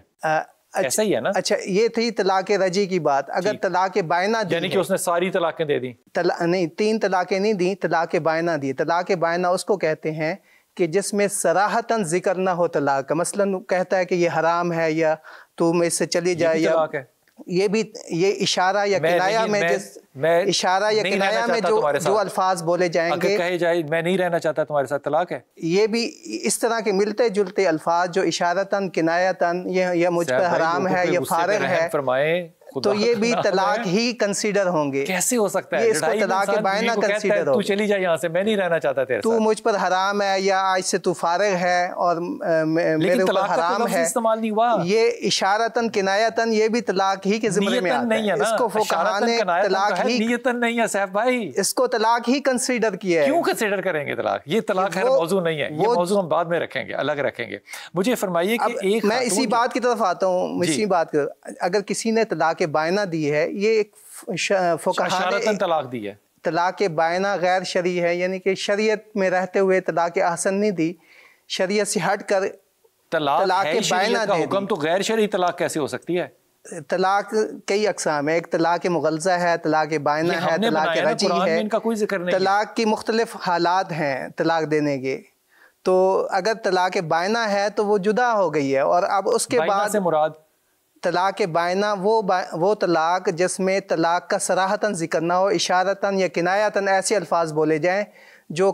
ایسا ہی ہے نا. اچھا یہ تھی طلاق رجعی کی بات. اگر طلاق بائنہ دی یعنی کہ اس نے ساری طلاقیں دے دی. نہیں 3 طلاقیں نہیں دی, طلاق بائنہ دی. طلاق بائنہ اس کو کہتے ہیں کہ جس میں صراحتاً ذکر نہ ہو طلاق کا. مثلاً کہتا ہے کہ یہ حرام ہے یا تم اس سے چلی جائے, یا یہ بھی یہ اشارہ یا کنایہ میں جس اشارہ یا کنایہ میں جو الفاظ بولے جائیں گے, کہے جائے میں نہیں رہنا چاہتا تمہارے ساتھ, طلاق ہے. یہ بھی اس طرح کے ملتے جلتے الفاظ جو اشارتاً کنایتاً یہ مجھ پر حرام ہے, یہ فارغ ہے, تو یہ بھی طلاق ہی کنسیڈر ہوں گے. کیسے ہو سکتا ہے؟ یہ اس کو طلاق بائنہ کنسیڈر ہو. تو چلی جا یہاں سے, میں نہیں رہنا چاہتا تیرے ساتھ, تو مجھ پر حرام ہے یا آج سے تو فارغ ہے اور میرے اوپر حرام ہے. استعمال نہیں ہوا. یہ اشارتاً کنایتاً یہ بھی طلاق ہی کے زمرے میں آتا ہے. اس کو فقہاء نے طلاق ہی نیتاً نہیں ہے سیف بھائی, اس کو طلاق ہی کنسیڈر کیا ہے. کیوں کنسیڈر کریں گے طلاق؟ یہ طلاق ہے موضوع نہیں ہے, یہ موضوع ہم بعد میں رکھیں گے, الگ رکھیں گے. مجھے فرمائیے کہ ایک میں اسی بات کی طرف آتا ہوں, اسی بات کی, اگر کسی نے طلاق بائنہ دی ہے, یہ ایک فقہاء نے طلاق دی ہے, طلاق بائنہ غیر شرعی ہے, یعنی کہ شریعت میں رہتے ہوئے طلاق احسن نہیں دی, شریعت سے ہٹ کر طلاق بائنہ کا حکم, تو غیر شرعی طلاق کیسے ہو سکتی ہے؟ طلاق کئی اقسام ہے, ایک طلاق مغلظہ ہے, طلاق بائنہ ہے, طلاق رجعی ہے. ان کا کوئی ذکر نہیں. طلاق کی مختلف حالات ہیں طلاق دینے کے. تو اگر طلاق بائنہ ہے تو وہ جدا ہو گئی ہے, اور اب اس کے بعد سے مراد طلاق بائنہ وہ طلاق جس میں طلاق کا صراحتاً ذکر نہ ہو, اشارتاً یا کنایتاً ایسے الفاظ بولے جائیں جو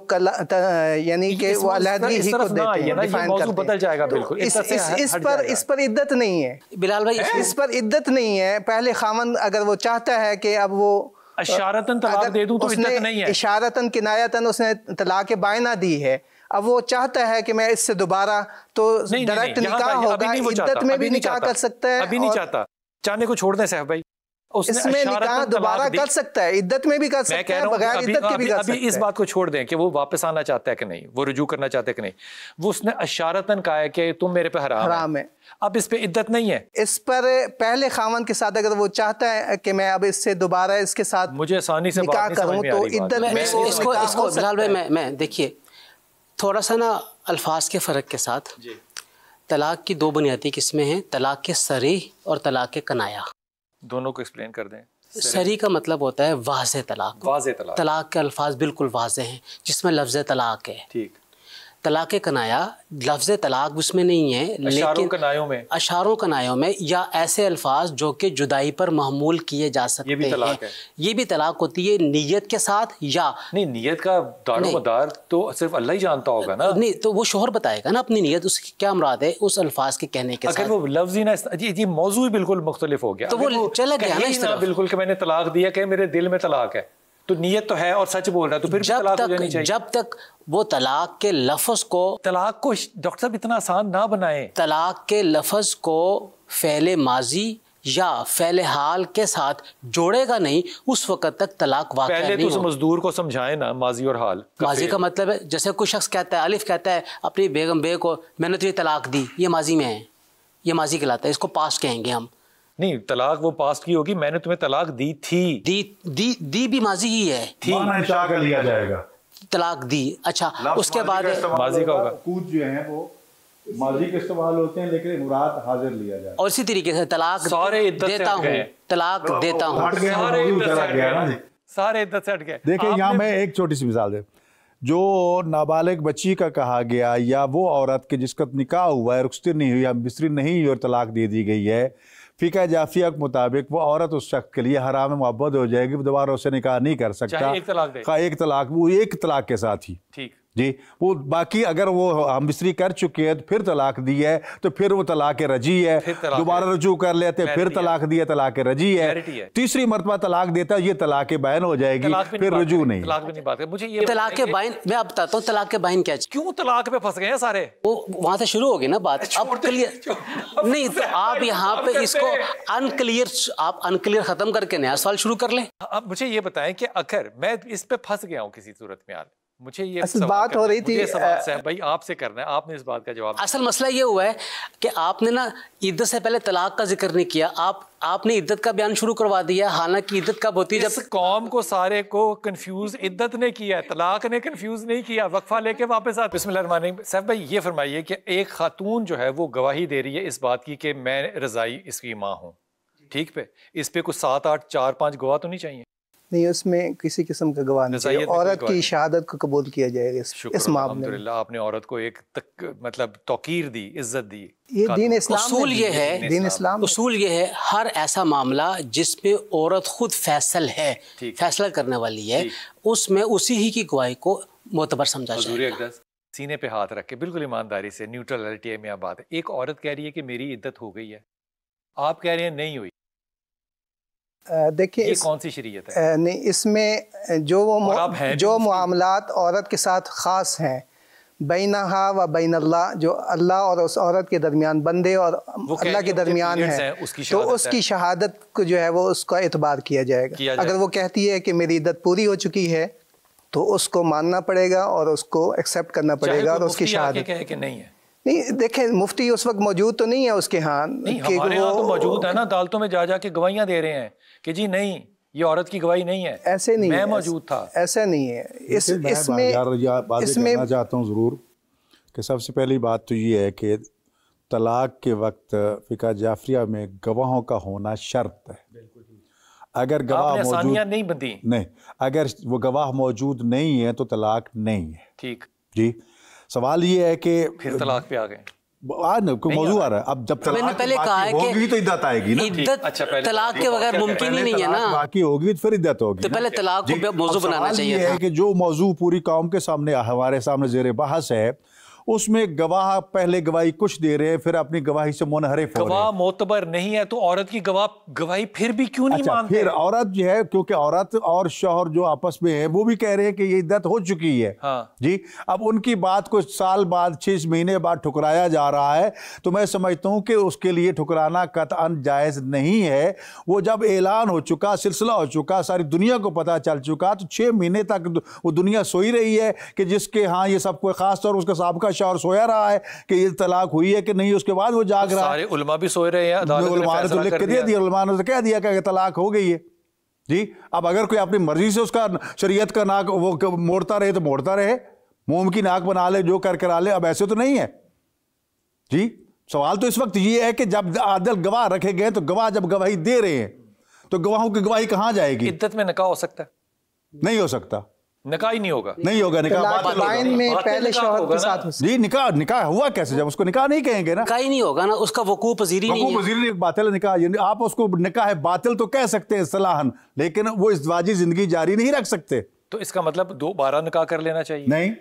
یعنی کہ وہ علیحدگی ہی کو دیتے ہیں, ڈیفائن کرتے ہیں. بدل جائے گا بالکل. اس پر عدت نہیں ہے بلال بھائی, اس پر عدت نہیں ہے. پہلے خاوند اگر وہ چاہتا ہے کہ اب وہ اشارتاً طلاق دے دوں تو عدت نہیں ہے. اشارتاً کنایتاً اس نے طلاق بائنہ دی ہے, اب وہ چاہتا ہے کہ میں اس سے دوبارہ, تو ڈائریکٹ نکاح ہوگا, عدت میں بھی نکاح کر سکتا ہے. ابھی نہیں چاہتا, چاہنے کو چھوڑ دیں سیف بھائی, اس میں نکاح دوبارہ کر سکتا ہے, عدت میں بھی کر سکتا ہے, بغیر عدت کے بھی کر سکتا ہے. ابھی اس بات کو چھوڑ دیں کہ وہ واپس آنا چاہتا ہے کہ نہیں, وہ رجوع کرنا چاہتا ہے کہ نہیں. وہ اس نے اشارتاً کہا ہے کہ تم میرے پہ حرام ہے, اب اس پہ عدت نہیں ہے. اس پر پہلے خاوند کے ساتھ اگر وہ چاہتا ہے کہ میں اب اس سے دوبارہ اس کے ساتھ مجھے آسانی سے نکاح کروں, تو عدت میں اس کو بلال بھائی میں دیکھیے تھوڑا سا نا الفاظ کے فرق کے ساتھ, طلاق کی 2 بنیادی قسمیں ہیں, طلاق کے صریح اور طلاق کے کنایہ. دونوں کو ایکسپلین کر دیں. صریح کا مطلب ہوتا ہے واضح طلاق. طلاق کے الفاظ بالکل واضح ہیں جس میں لفظ طلاق ہے. ٹھیک. طلاق کنایہ لفظ طلاق اس میں نہیں ہے, لیکن اشاروں کنایوں میں یا ایسے الفاظ جو کہ جدائی پر محمول کیے جا سکتے ہیں, یہ بھی طلاق ہوتی ہے نیت کے ساتھ. یا نہیں, نیت کا دار و مدار تو صرف اللہ ہی جانتا ہوگا نا. نہیں تو وہ شوہر بتائے گا نا اپنی نیت, اس کی کیا مراد ہے اس الفاظ کے کہنے کے ساتھ. اگر وہ لفظ ہی نہ, یہ موضوع ہی بالکل مختلف ہو گیا, تو وہ چلا گیا نا اس طرح بالکل کہ میں نے طلاق دیا کہ میرے دل میں طلاق ہے, تو نیت تو ہے اور سچ بول رہا ہے, تو پھر طلاق ہو جانی چاہیے. جب تک وہ طلاق کے لفظ کو, طلاق کو ڈاکٹر صاحب اتنا آسان نہ بنائیں, طلاق کے لفظ کو فعل ماضی یا فعل حال کے ساتھ جوڑے گا نہیں, اس وقت تک طلاق واقع نہیں. پہلے تو اس مزدور کو سمجھائیں نا ماضی اور حال. ماضی کا مطلب ہے جیسے کوئی شخص کہتا ہے, الف کہتا ہے اپنی بیگم بے کو میں نے تجھے طلاق دی, یہ ماضی میں ہے, یہ ماضی کہلاتا ہے, اس کو پاسٹ کہیں گے ہم. نہیں, طلاق وہ پاسٹ کی ہوگی, میں نے تمہیں طلاق دی تھی. دی بھی ماضی ہی ہے, انشاء کر لیا جائے گا, طلاق دی. اچھا اس کے بعد ماضی کا ہوگا, کود جو ہیں وہ ماضی کے استعمال ہوتے ہیں, لیکن مراد حاضر لیا جائے. اور اسی طریقے سے طلاق دیتا ہوں, طلاق دیتا ہوں, سارے عدت سے ہٹ گئے. دیکھیں یہاں میں ایک چھوٹی سی مثال دیں, جو نابالغ بچی کا کہا گیا یا وہ عورت کے جس کا نکاح ہوا ہے, رخصتی نہیں ہوئی یا بستری نہیں ہوئی اور طلاق دے دی گئی ہے, فقہ جعفریہ کے مطابق وہ عورت اس شخص کے لیے حرام معبد ہو جائے گی, وہ دوبارہ اسے نکاح نہیں کر سکتا. ایک طلاق, وہ ایک طلاق کے ساتھ ہی. ٹھیک جی, وہ باقی اگر وہ ہم بستری کر چکے ہیں تو پھر طلاق دی ہے, تو پھر وہ طلاق رجعی ہے, دوبارہ رجوع کر لیتے پھر طلاق دی ہے, طلاق رجعی ہے. تیسری مرتبہ طلاق دیتا ہے, یہ طلاق بائن ہو جائے گی, پھر رجوع نہیں. طلاق بائن میں اب بتاتا ہوں, طلاق بائن کیا ہے. کیوں طلاق پہ پھنس گئے ہیں سارے, وہ وہاں سے شروع ہو گئی نا بات. اب کلیئر نہیں, تو آپ یہاں پہ اس کو انکلیئر ختم کر کے نیا سوال شروع کر لیں. اب مجھے یہ بتائیں کہ اگر میں اس پہ پھنس گیا ہوں کسی صورت میں, مجھے یہ اصل بات ہو رہی تھی صاحب بھائی آپ سے کرنا ہے، آپ نے اس بات کا جواب. اصل مسئلہ یہ ہوا ہے کہ آپ نے نا عدت سے پہلے طلاق کا ذکر نہیں کیا، آپ نے عدت کا بیان شروع کروا دیا، حالانکہ عدت کب ہوتی ہے جب قوم کو سارے کو کنفیوز عدت نے کیا ہے، طلاق نے کنفیوز نہیں کیا. وقفہ لے کے واپس آتے. بسم اللہ الرحمن الرحیم. صاحب بھائی یہ فرمائیے کہ ایک خاتون جو ہے وہ گواہی دے رہی ہے اس بات کی کہ میں رضائی اس کی ماں ہوں، ٹھیک پہ اس پہ کچھ 7 8 4 5 گواہ تو نہیں چاہیے؟ نہیں، اس میں کسی قسم کا گواہ نہیں چاہیے، عورت کی شہادت کو قبول کیا جائے گا اس معاملے میں. الحمدللہ آپ نے عورت کو ایک مطلب توقیر دی، عزت دی. یہ دین اسلام اصول یہ ہے، دین اسلام اصول یہ ہے ہر ایسا معاملہ جس میں عورت خود فیصلہ کرنے والی ہے، اس میں اسی ہی کی گواہی کو معتبر سمجھا جائے گا. سینے پہ ہاتھ رکھ کے بالکل ایمانداری سے نیوٹرلٹی میں بات ہے. ایک عورت کہہ رہی ہے کہ میری عدت ہو گئی ہے، آپ کہہ رہے ہیں نہیں ہوئی. دیکھیں یہ کون سی شریعت ہے؟ نہیں، اس میں جو معاملات عورت کے ساتھ خاص ہیں، بینہا و بین اللہ، جو اللہ اور اس عورت کے درمیان، بندے اور اللہ کے درمیان ہے، تو اس کی شہادت کو جو ہے وہ اس کا اعتبار کیا جائے گا. اگر وہ کہتی ہے کہ میری عدت پوری ہو چکی ہے تو اس کو ماننا پڑے گا اور اس کو ایکسیپٹ کرنا پڑے گا، اور اس کی شہادت کہے کہ نہیں ہے. نہیں دیکھیں، مفتی اس وقت موجود تو نہیں ہے اس کے ہاں، ہمارے ہاں تو موجود ہے نا، عدالتوں میں جا کے گواہیاں دے رہے ہیں کہ جی نہیں یہ عورت کی گواہی نہیں ہے. ایسے نہیں، میں موجود تھا. ایسا نہیں ہے. اس میں کہنا چاہتا ہوں ضرور کہ سب سے پہلی بات تو یہ ہے کہ طلاق کے وقت فقہ جعفریہ میں گواہوں کا ہونا شرط ہے. اگر گواہ موجود نہیں بندی، نہیں، اگر وہ گواہ موجود نہیں ہے تو طلاق نہیں ہے. ٹھیک جی. سوال یہ ہے کہ پھر طلاق پہ آ گئے، کوئی موضوع آ رہا ہے. اب جب میں نے پہلے کہا ہے کہ تو عدت آئے گی نا. عدت طلاق کے بغیر ممکن ہی نہیں ہے نا. باقی ہوگی تو پھر عدت ہوگی. تو پہلے طلاق کو موضوع بنانا چاہیے تھا. یہ ہے کہ جو موضوع پوری قوم کے سامنے ہمارے سامنے زیر بحث ہے، اس میں گواہ پہلے گواہی کچھ دے رہے ہیں، پھر اپنی گواہی سے منحرف ہو رہے ہیں. گواہ معتبر نہیں ہے تو عورت کی گواہی پھر بھی کیوں نہیں مانتے؟ پھر عورت جو ہے، کیونکہ عورت اور شوہر جو آپس میں ہیں وہ بھی کہہ رہے ہیں کہ یہ عدت ہو چکی ہے. جی. اب ان کی بات کو سال بعد 6 مہینے بعد ٹھکرایا جا رہا ہے، تو میں سمجھتا ہوں کہ اس کے لیے ٹھکرانا قطعاً جائز نہیں ہے. وہ جب اعلان ہو چکا، سلسلہ ہو چکا، ساری دنیا کو پتہ چل چکا، تو 6 مہینے تک وہ دنیا سوئی رہی ہے کہ جس کے ہاں یہ سب کو، خاص طور اس کا سابقہ شوہر سویا رہا ہے کہ یہ طلاق ہوئی ہے کہ نہیں. اس کے بعد وہ جاگ رہا ہے. سارے علماء بھی سوئے رہے ہیں، علماء نے تو لکھ کے دیا، علماء نے تو کہہ دیا کہ طلاق ہو گئی ہے. جی. اب اگر کوئی اپنی مرضی سے اس کا شریعت کا ناک وہ موڑتا رہے تو موڑتا رہے، موم کی ناک بنا لے، جو کرا لے. اب ایسے تو نہیں ہے. جی. سوال تو اس وقت یہ ہے کہ جب عادل گواہ رکھے گئے تو گواہ جب گواہی دے رہے ہیں تو گواہوں کی گواہی کہاں جائے گی؟ عدت میں نکاح ہو سکتا ہے؟ نہیں ہو سکتا. نکاح ہی نہیں ہوگا. نہیں ہوگا. نکاح میں پہلے شوہر کے ساتھ جی. نکاح ہوا کیسے جب اس کو نکاح نہیں کہیں گے نا؟ نکاح ہی نہیں ہوگا نا، اس کا وقوع پذیری نہیں ہے. وقوع پذیری باطل نکاح. یعنی آپ اس کو نکاح باطل تو کہہ سکتے ہیں اصطلاحاً، لیکن وہ ازدواجی زندگی جاری نہیں رکھ سکتے. تو اس کا مطلب دوبارہ نکاح کر لینا چاہیے؟ نہیں،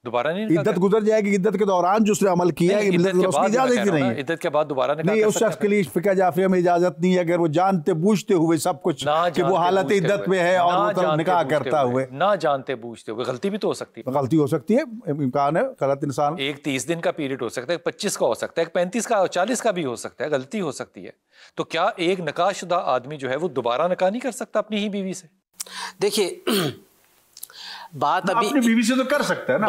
دوبارہ نہیں. عدت گزر جائے گی. عدت کے دوران جو اس نے عمل کیا ہے اس کی اجازت ہی نہیں ہے. عدت کے بعد دوبارہ نکاح نہیں، اس شخص کے لیے فقہ جعفریہ میں اجازت نہیں ہے اگر وہ جانتے بوجھتے ہوئے سب کچھ کہ وہ حالت عدت میں ہے اور وہ نکاح کرتا ہوئے، نہ جانتے بوجھتے ہوئے. غلطی بھی تو ہو سکتی ہے. غلطی ہو سکتی ہے، امکان ہے. غلط انسان ایک 30 دن کا پیریڈ ہو سکتا ہے، 25 کا ہو سکتا ہے، 35 کا 40 کا بھی ہو سکتا ہے. غلطی ہو سکتی ہے. تو کیا ایک نکاح شدہ آدمی جو ہے وہ دوبارہ نکاح نہیں کر سکتا اپنی ہی بیوی سے؟ دیکھیے بات ابھی اپنی بیوی سے تو کر سکتا ہے نا.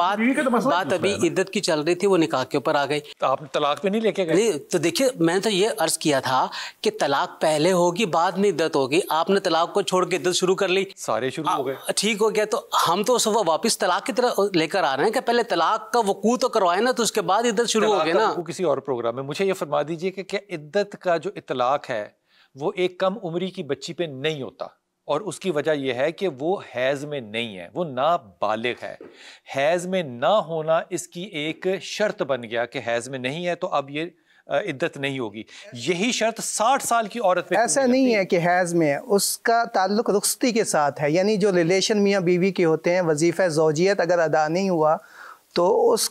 بات ابھی عدت کی چل رہی تھی، وہ نکاح کے اوپر آ گئی. آپ نے طلاق پہ نہیں لے کے گئے؟ نہیں تو دیکھیے، میں نے تو یہ عرض کیا تھا کہ طلاق پہلے ہوگی بعد میں عدت ہوگی. آپ نے طلاق کو چھوڑ کے عدت شروع کر لی، سارے شروع ہو گئے. ٹھیک ہو گیا. تو ہم تو واپس طلاق کی طرح لے کر آ رہے ہیں کہ پہلے طلاق کا وقوع تو کروائے نا، تو اس کے بعد عدت شروع ہو گئی نا. کسی اور پروگرام میں مجھے یہ فرما دیجئے کہ کیا عدت کا جو اطلاق ہے وہ ایک کم عمری کی بچی پہ نہیں ہوتا، اور اس کی وجہ یہ ہے کہ وہ حیض میں نہیں ہے، وہ نابالغ ہے. حیض میں نہ ہونا اس کی ایک شرط بن گیا کہ حیض میں نہیں ہے تو اب یہ عدت نہیں ہوگی. یہی شرط 60 سال کی عورت پہ ایسا نہیں ہے کہ حیض میں ہے، اس کا تعلق رخصتی کے ساتھ ہے. یعنی جو ریلیشن میاں بیوی کے ہوتے ہیں، وظیفہ زوجیت اگر ادا نہیں ہوا تو اس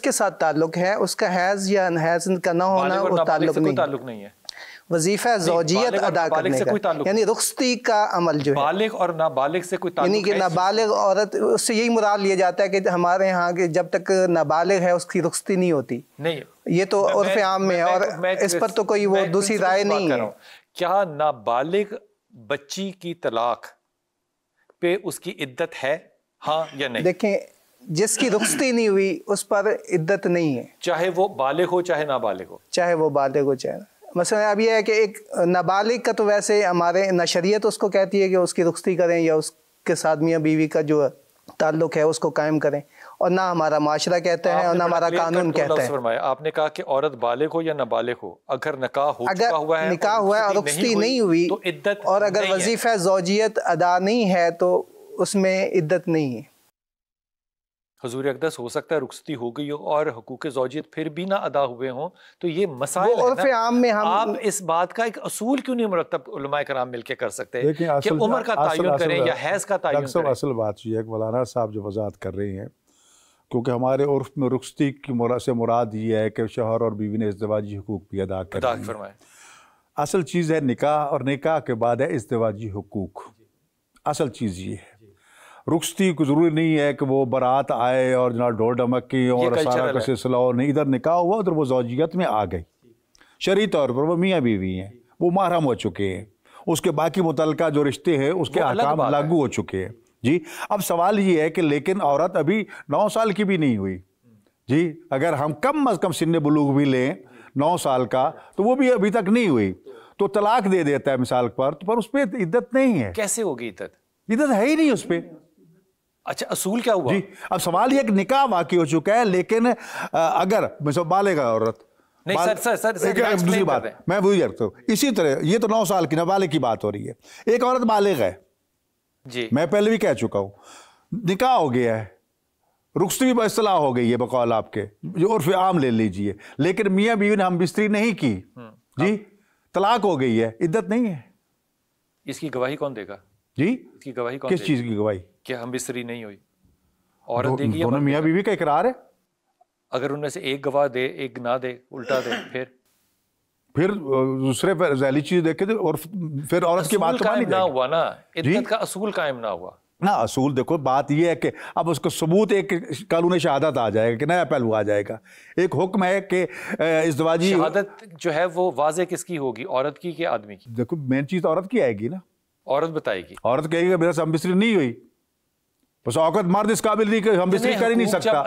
کے ساتھ تعلق ہے. اس کا حیض یا حیض کا نہ ہونا وہ تعلق نہیں ہے. وظیفہ زوجیت ادا کرنے کا، یعنی رخصتی کا عمل جو ہے بالغ اور نابالغ سے کوئی تعلق یعنی کہ نابالغ عورت، اس سے یہی مراد لیا جاتا ہے کہ ہمارے ہاں کہ جب تک نابالغ ہے اس کی رخصتی نہیں ہوتی. نہیں، یہ تو عرف عام میں ہے اور اس پر تو کوئی وہ دوسری رائے نہیں ہے. کیا نابالغ بچی کی طلاق پہ اس کی عدت ہے، ہاں یا نہیں؟ دیکھیں جس کی رخصتی نہیں ہوئی اس پر عدت نہیں ہے، چاہے وہ بالغ ہو چاہے نابالغ ہو. چاہے وہ بالغ ہو چاہے. مثلا اب یہ ہے کہ ایک نابالغ کا تو ویسے ہمارے نہ شریعت اس کو کہتی ہے کہ اس کی رخصتی کریں یا اس کے ساتھ میاں بیوی کا جو تعلق ہے اس کو قائم کریں، اور نہ ہمارا معاشرہ کہتا ہے اور نہ ہمارا قانون کہتا ہے. آپ نے کہا کہ عورت بالغ ہو یا نابالغ ہو، اگر نکاح ہو چکا ہوا ہے، نکاح ہوا ہے اور رخصتی نہیں ہوئی تو عدت، اور اگر وظیفہ زوجیت ادا نہیں ہے تو اس میں عدت نہیں ہے. حضور اقدس ہو سکتا ہے رخصتی ہو گئی ہو اور حقوق زوجیت پھر بھی نہ ادا ہوئے ہوں، تو یہ مسائل ہے عرف عام میں ہم آپ اس بات کا ایک اصول کیوں نہیں مرتب علماء کرام مل کے کر سکتے کہ عمر کا تعین کریں یا حیض کا تعین کریں؟ اصل بات یہ ہے کہ مولانا صاحب جو وضاحت کر رہے ہیں، کیونکہ ہمارے عرف میں رخصتی کی سے مراد یہ ہے کہ شوہر اور بیوی نے ازدواجی حقوق بھی ادا کریں. اصل چیز ہے نکاح، اور نکاح کے بعد ہے ازدواجی حقوق. اصل چیز یہ ہے. رخصتی کو ضروری نہیں ہے کہ وہ بارات آئے اور جناب ڈھول ڈمکی اور سارا کا سلسلہ ہو، نہیں، ادھر نکاح ہوا ادھر وہ زوجیت میں آ گئی. شرعی طور پر وہ میاں بیوی ہیں، وہ محرم ہو چکے ہیں، اس کے باقی متعلقہ جو رشتے ہیں اس کے احکام لاگو ہو چکے ہیں. جی اب سوال یہ ہے کہ لیکن عورت ابھی 9 سال کی بھی نہیں ہوئی. جی اگر ہم کم از کم سن بلوغ بھی لیں 9 سال کا، تو وہ بھی ابھی تک نہیں ہوئی، تو طلاق دے دیتا ہے مثال پر اس پہ عدت نہیں ہے. کیسے ہوگی عدت؟ عدت ہے ہی نہیں اس پہ. اچھا اصول کیا ہوا؟ جی اب سوال یہ کہ نکاح واقع ہو چکا ہے، لیکن اگر بالغ عورت، دوسری بات میں وہی رکھتا ہوں، اسی طرح یہ تو 9 سال کی نابالغ کی بات ہو رہی ہے. ایک عورت بالغ ہے، جی میں پہلے بھی کہہ چکا ہوں، نکاح ہو گیا ہے، رخصتی بھی اصطلاح ہو گئی ہے بقول آپ کے، جو عرف عام لے لیجئے، لیکن میاں بیوی نے ہم بستری نہیں کی، جی طلاق ہو گئی ہے، عدت نہیں ہے. اس کی گواہی کون دے گا؟ جی اس کی گواہی کون؟ کس چیز کی گواہی؟ کہ ہم بستری نہیں ہوئی. عورت دے گی، دونوں میاں بیوی کا اقرار ہے. اگر ان میں سے ایک گواہ دے ایک نہ دے، الٹا دے، پھر دوسرے پر ذیلی چیز دیکھے تو، اور پھر عورت کی بات قائم نہ ہوا نا، عدت کا اصول قائم نہ ہوا نا. اصول دیکھو بات یہ ہے کہ اب اس کو ثبوت ایک قانون شہادت آ جائے گا کہ نیا پہلو آ جائے گا. ایک حکم ہے کہ ازدواجی شہادت جو ہے وہ واضح کس کی ہوگی، عورت کی کہ آدمی کی؟ دیکھو مین چیز عورت کی آئے گی نا. عورت بتائے گی، عورت کہے گی کہ میرے سے ہم بستری نہیں ہوئی. بس اوقات مرد اس قابل نہیں کہ ہم بستری کر ہی نہیں سکتا.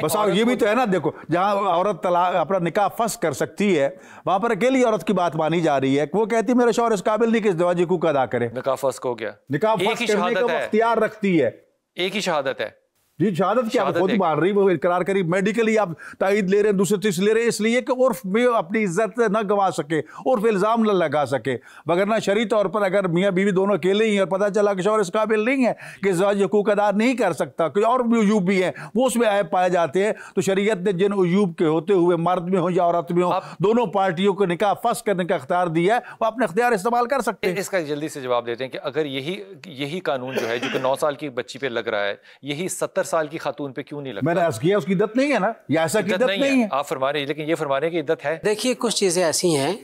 بس یہ بھی تو ہے نا، دیکھو جہاں عورت اپنا نکاح فسخ کر سکتی ہے وہاں پر اکیلی عورت کی بات مانی جا رہی ہے. وہ کہتی ہے میرا شوہر اس قابل نہیں کہ ازدواجی حقوق ادا کرے. نکاح فسخ ہو گیا، نکاح فسخ کرنے کا وہ اختیار رکھتی ہے. ایک ہی شہادت ہے. جی شہادت کیا خود مان رہی، وہ اقرار کری، میڈیکلی آپ تائید لے رہے ہیں، دوسرے تیسرے لے رہے ہیں، اس لیے کہ عرف میں اپنی عزت نہ گوا سکے، عرف الزام نہ لگا سکے. وگرنہ شرعی طور پر اگر میاں بیوی دونوں اکیلے ہی ہیں اور پتہ چلا کہ شوہر اس قابل نہیں ہے کہ ازدواجی حقوق ادا نہیں کر سکتا، کوئی اور بھی عیوب بھی ہیں وہ اس میں عیب پائے جاتے ہیں، تو شریعت نے جن عیوب کے ہوتے ہوئے مرد میں ہوں یا عورت میں ہوں دونوں پارٹیوں کو نکاح فسخ کرنے کا اختیار دیا ہے، وہ اپنے اختیار استعمال کر سکتے ہیں. اس کا جلدی سے جواب دیتے ہیں کہ اگر یہی قانون جو ہے جو کہ 9 سال کی بچی پہ لگ رہا ہے، یہی 70 سال کی خاتون پہ کیوں نہیں لگتا؟ میں نے عرض کیا اس کی عدت نہیں ہے نا، یا ایسا کی عدت نہیں ہے. آپ فرما رہے ہیں لیکن یہ فرما رہے ہیں کہ عدت ہے. دیکھیے کچھ چیزیں ایسی ہیں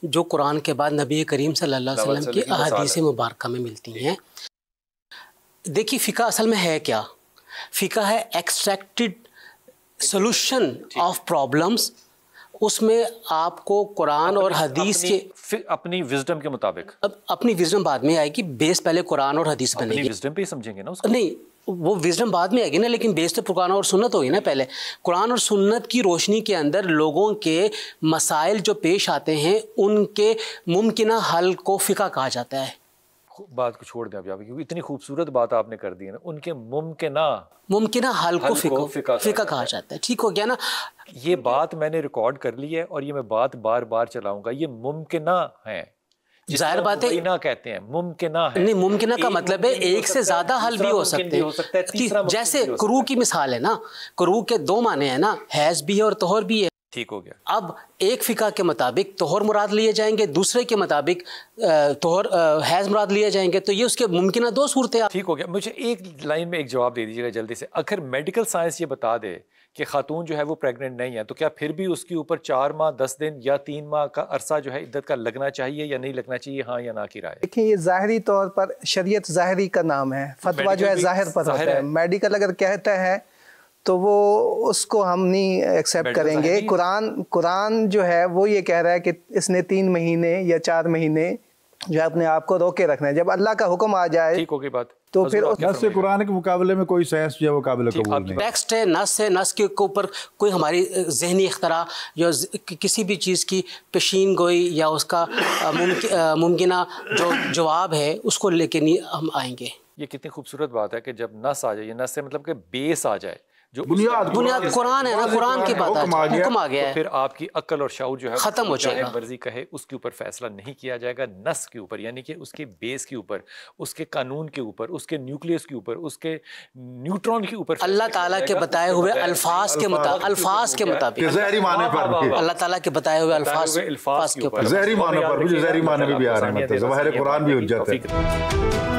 جو قرآن کے بعد نبی کریم صلی اللہ علیہ وسلم کی احادیث مبارکہ میں ملتی ہیں. دیکھیے فقہ اصل میں ہے کیا؟ فقہ ہے ایکسٹریکٹڈ سولوشن آف پرابلمز. اس میں آپ کو قرآن اور حدیث کے اپنی وزڈم کے مطابق، اپنی وزڈم بعد میں آئے گی، بیس پہلے قرآن اور حدیث بنے گی. اپنی وزڈم پہ ہی سمجھیں گے نا اس کو. نہیں وہ وزڈم بعد میں آئے گی نا، لیکن بیس تو قرآن اور سنت ہوگی نا. پہلے قرآن اور سنت کی روشنی کے اندر لوگوں کے مسائل جو پیش آتے ہیں ان کے ممکنہ حل کو فقہ کہا جاتا ہے. بات کو چھوڑ دیں اب یہاں پہ، کیونکہ اتنی خوبصورت بات آپ نے کر دی ہے نا، ان کے ممکنہ حل کو فقہ کہا جاتا ہے. ٹھیک ہو گیا نا. یہ بات میں نے ریکارڈ کر لی ہے اور یہ میں بات بار بار چلاؤں گا. یہ ممکنہ ہے، ظاہر بات ہے ممکنہ کہتے ہیں، ممکنہ ہے. نہیں، ممکنہ کا مطلب ہے ایک سے زیادہ حل بھی ہو سکتے ہیں. جیسے کرو کی مثال ہے نا، کرو کے 2 معنی ہیں نا، حیض بھی ہے اور طہور بھی ہے. ٹھیک ہو گیا. اب ایک فقہ کے مطابق طہور مراد لیے جائیں گے، دوسرے کے مطابق طہور حیض مراد لیے جائیں گے، تو یہ اس کے ممکنہ 2 صورتیں. ٹھیک ہو گیا. مجھے ایک لائن میں ایک جواب دے دیجیے گا جلدی سے. اگر میڈیکل سائنس یہ بتا دے کہ خاتون جو ہے وہ پریگننٹ نہیں ہے، تو کیا پھر بھی اس کے اوپر 4 ماہ 10 دن یا 3 ماہ کا عرصہ جو ہے عدت کا لگنا چاہیے یا نہیں لگنا چاہیے؟ ہاں یا نہ کی رائے. دیکھیں یہ ظاہری طور پر شریعت ظاہری کا نام ہے، فتویٰ جو ہے ظاہر پر ہوتا ہے. میڈیکل اگر کہتا ہے تو وہ اس کو ہم نہیں ایکسیپٹ کریں گے. قرآن جو ہے وہ یہ کہہ رہا ہے کہ اس نے 3 مہینے یا 4 مہینے جو ہے اپنے آپ کو روکے رکھنا ہے. جب اللہ کا حکم آ جائے ٹھیک ہوگی بات تو پھر نص قرآن کے مقابلے میں کوئی سائنس جو ہے وہ قابل قبول نہیں. ٹیکسٹ ہے، نص کے اوپر کوئی ہماری ذہنی اختراع یا کسی بھی چیز کی پیشین گوئی یا اس کا ممکنہ جو جواب ہے اس کو لے کے نہیں ہم آئیں گے. یہ کتنی خوبصورت بات ہے کہ جب نص آ جائے، یہ نص سے مطلب کہ بیس آ جائے، جو بنیاد قرآن ہے نا، قرآن کی بات حکم آ گیا ہے، پھر آپ کی عقل اور شعور جو ہے ختم ہو جائے گا. مرضی کہے اس کے اوپر فیصلہ نہیں کیا جائے گا، نص کے اوپر، یعنی کہ اس کے بیس کے اوپر، اس کے قانون کے اوپر، اس کے نیوکلیس کے اوپر، اس کے نیوٹرون کے اوپر اللہ تعالیٰ کے بتائے ہوئے الفاظ کے مطابق ظاہری معنی پر، اللہ تعالیٰ کے بتائے ہوئے الفاظ کے اوپر، ظاہری معنی پر بھی، ظاہری معنی بھی آ رہے ہیں، ظواہر قرآن بھی حجت ہے.